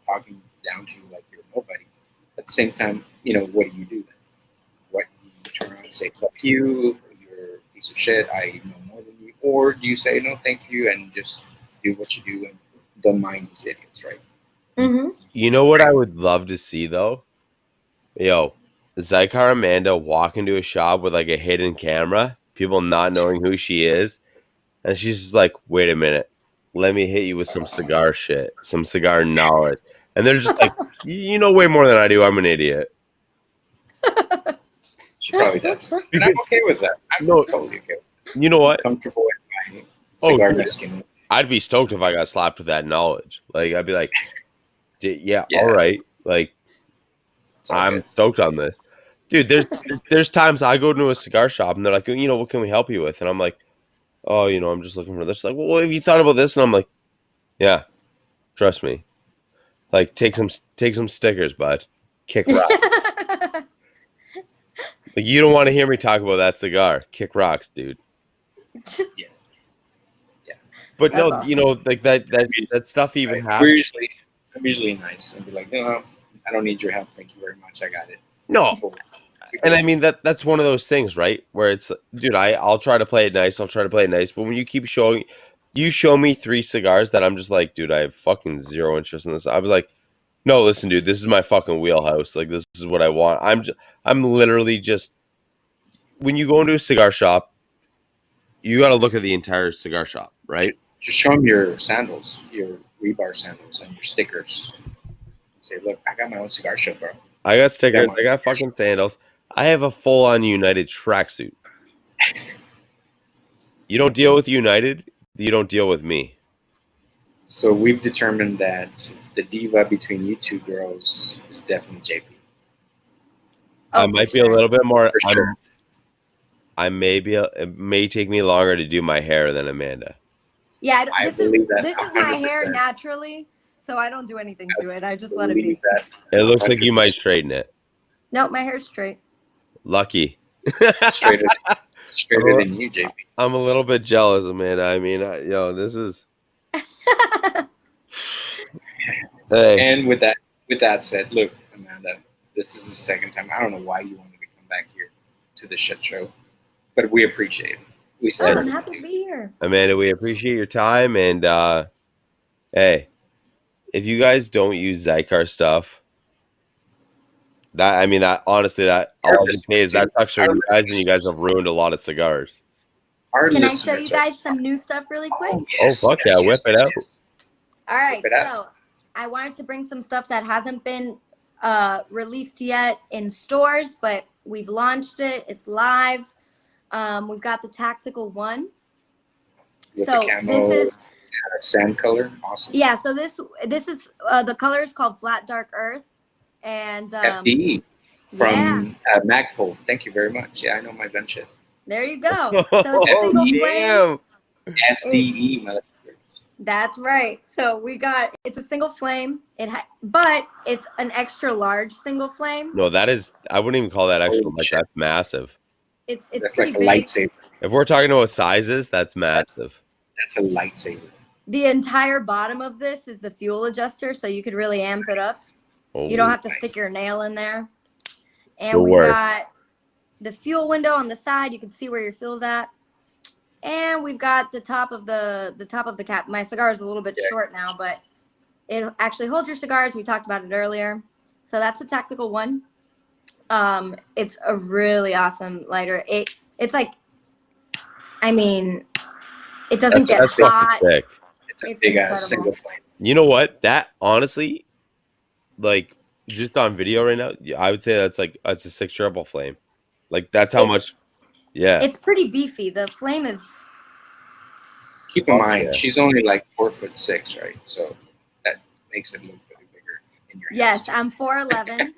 talking down to you like you're nobody, at the same time, you know, what do you do then? What do you turn around and say, fuck you, you're a piece of shit, I know more than you, or do you say no, thank you, and just do what you do and don't mind these idiots, right? Mm-hmm. You know what I would love to see though? Yo, Zycar Amanda walk into a shop with like a hidden camera, people not knowing who she is, and she's just like, wait a minute, let me hit you with some cigar shit, some cigar knowledge. And they're just like, you know way more than I do, I'm an idiot. She probably does. And I'm okay with that. I'm totally okay with that. You know what? I'm comfortable with my cigar skin. I'd be stoked if I got slapped with that knowledge. Like, I'd be like, yeah. All right. Like, It's all I'm good. stoked on this, dude. There's times I go to a cigar shop and they're like, what can we help you with? And I'm like, oh, I'm just looking for this. Like, well, have you thought about this? And I'm like, yeah, trust me. Like, take some stickers, bud. Kick rock. Like, you don't want to hear me talk about that cigar. Kick rocks, dude. Yeah. But That's no, awesome. like that stuff even Right. happens. I'm usually nice and be like, no, I don't need your help. Thank you very much. I got it. No, Cool. and I mean that's one of those things, right? Where it's, dude, I'll try to play it nice. I'll try to play it nice. But when you show me 3 cigars that I'm just like, dude, I have fucking zero interest in this. I was like, no, listen, dude, this is my fucking wheelhouse. Like, this is what I want. I'm literally just, when you go into a cigar shop, you got to look at the entire cigar shop, right? Just show them your sandals, your rebar sandals, and your stickers. Say, look, I got my own cigar shop, bro. I got stickers. my I got fucking sandals. I have a full-on United tracksuit. You don't deal with United, you don't deal with me. So we've determined that the diva between you two girls is definitely JP. I Oh, might for be a sure. little bit more. For sure. It may take me longer to do my hair than Amanda. Yeah, I this is believe that this is my hair 100%. naturally, so I don't do anything to it. I just let it Believe be. that. It looks like you 100%. might straighten it. Nope, my hair's straight. Lucky. Straighter than you, JP. I'm a little bit jealous, Amanda. I mean, this is. Hey, And with that said, look, Amanda, this is the second time. I don't know why you wanted to come back here to the shit show, but we appreciate it. We Oh, certainly I'm happy to do. be here. Amanda, we appreciate your time, and hey, if you guys don't use Zycar stuff, that honestly, that all I can say is that sucks for you guys, and you guys have ruined a lot of cigars. Our Can I show listeners you are- guys some new stuff really quick? Oh, yes, Oh, fuck yeah, whip it out. yes. All right, Whip it out. so I wanted to bring some stuff that hasn't been released yet in stores, but we've launched it. It's live. We've got the Tactical One. With So the camo, this is sand color, awesome. yeah. So this is the color is called Flat Dark Earth, and FDE yeah, from Magpul. Thank you very much. Yeah, I know my gun shit. there you go. So it's a single flame. Damn! FDE, motherfucker. That's right. So it's a single flame. But it's an extra large single flame. No, I wouldn't even call that extra. Holy Like, shit. that's massive. It's That's pretty like a big. lightsaber. If we're talking about sizes, that's massive. That's a lightsaber. The entire bottom of this is the fuel adjuster, so you could really amp it up. Oh, You don't have to nice. stick your nail in there. And Good we work. got the fuel window on the side. You can see where your fuel's at. And we've got the top of the cap. My cigar is a little bit short now, but it actually holds your cigars. We talked about it earlier. So that's a Tactical One. It's a really awesome lighter. It's like, I mean, it doesn't get That's fucking hot. sick. It's a It's big ass incredible. single flame. You know what? That honestly, like, just on video right now, I would say that's a 6 triple flame. Like, that's how much. Yeah. It's pretty beefy. The flame is Keep in Fuck mind, yeah. she's only like 4'6", right? So that makes it look really bigger in your yes. hands. I'm 4'11".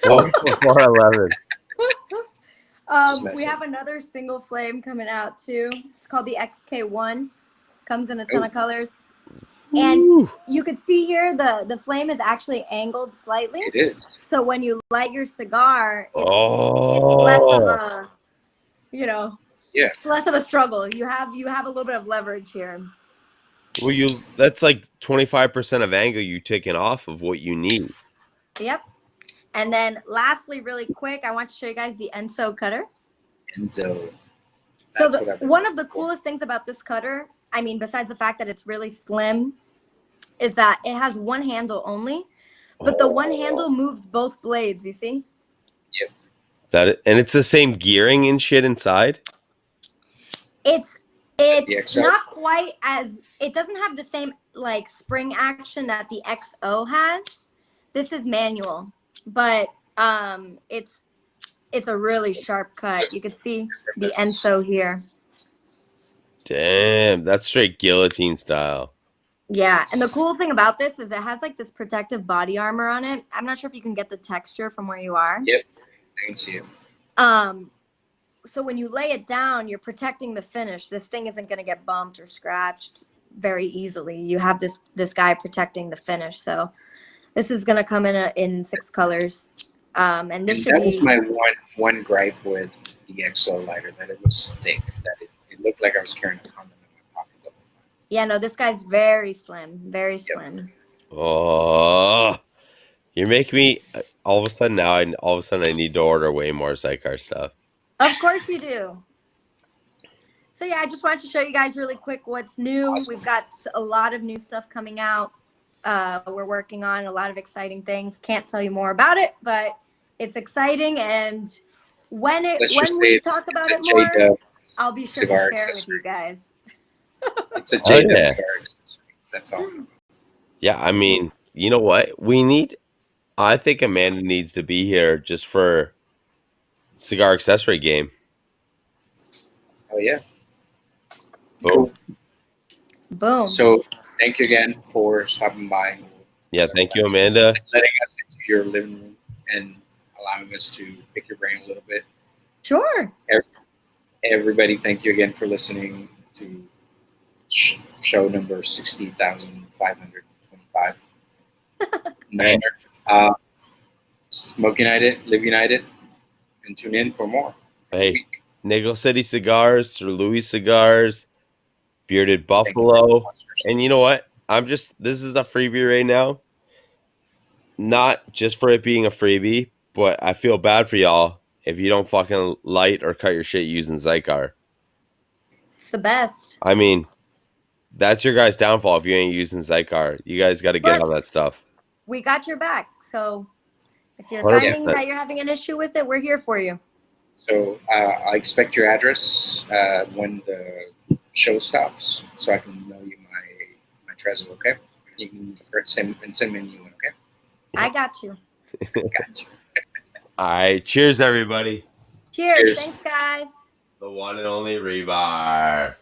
411. Just We have another single flame coming out too. It's called the XK1. Comes in a ton of colors. And Woo. you could see here the flame is actually angled slightly. It is. So when you light your cigar, it's Oh. less of a, Yeah. it's less of a struggle. You have a little bit of leverage here. Well, that's like 25% of angle you taking off of what you need. Yep. And then lastly, really quick, I want to show you guys the Enso cutter. Enzo. So That's what I've been one of the looking for. coolest things about this cutter, I mean, besides the fact that it's really slim, is that it has one handle only, but the one handle moves both blades, you see? And it's the same gearing and shit inside. It's XO? not quite as, it doesn't have the same like spring action that the XO has. This is manual, but it's a really sharp cut. You can see the Enso here. Damn, that's straight guillotine style. Yeah, and the cool thing about this is it has like this protective body armor on it. I'm not sure if you can get the texture from where you are. Yep, I can see it. So when you lay it down, you're protecting the finish. This thing isn't going to get bumped or scratched very easily. You have this guy protecting the finish. So this is going to come in 6 colors. And this should that be. was my one gripe with the XO lighter, that it was thick, that it looked like I was carrying a condom in my pocket. Yeah, no, this guy's very slim, very slim. Oh, you're making me all of a sudden now. All of a sudden I need to order way more Zycar stuff. Of course you do. So yeah, I just wanted to show you guys really quick what's new. Awesome. We've got a lot of new stuff coming out. We're working on a lot of exciting things. Can't tell you more about it, but it's exciting. And when we talk about it more, I'll be sure to share it with you guys. It's a J-Dub yeah. cigar accessory. That's all. Yeah, I mean, you know what? I think Amanda needs to be here just for cigar accessory game. Oh yeah. Boom. Cool. Boom. So thank you again for stopping by. Yeah, thank you, Amanda. Letting us into your living room and allowing us to pick your brain a little bit. Sure. Everybody, thank you again for listening to show number 60,525. Smoke United, Live United, and tune in for more. Hey, Nickel City Cigars, Sir Louis Cigars, Bearded Buffalo. And you know what? This is a freebie right now. Not just for it being a freebie, but I feel bad for y'all if you don't fucking light or cut your shit using Zycar. It's the best. I mean, that's your guys' downfall if you ain't using Zycar. You guys got to get on that stuff. We got your back. So if you're finding that you're having an issue with it, we're here for you. So I expect your address when the show stops, so I can mail you my Trezor. Okay, you can send me a new one. Okay. I got you. Got you. All right, cheers, everybody. Cheers. Thanks, guys. The one and only Rebar.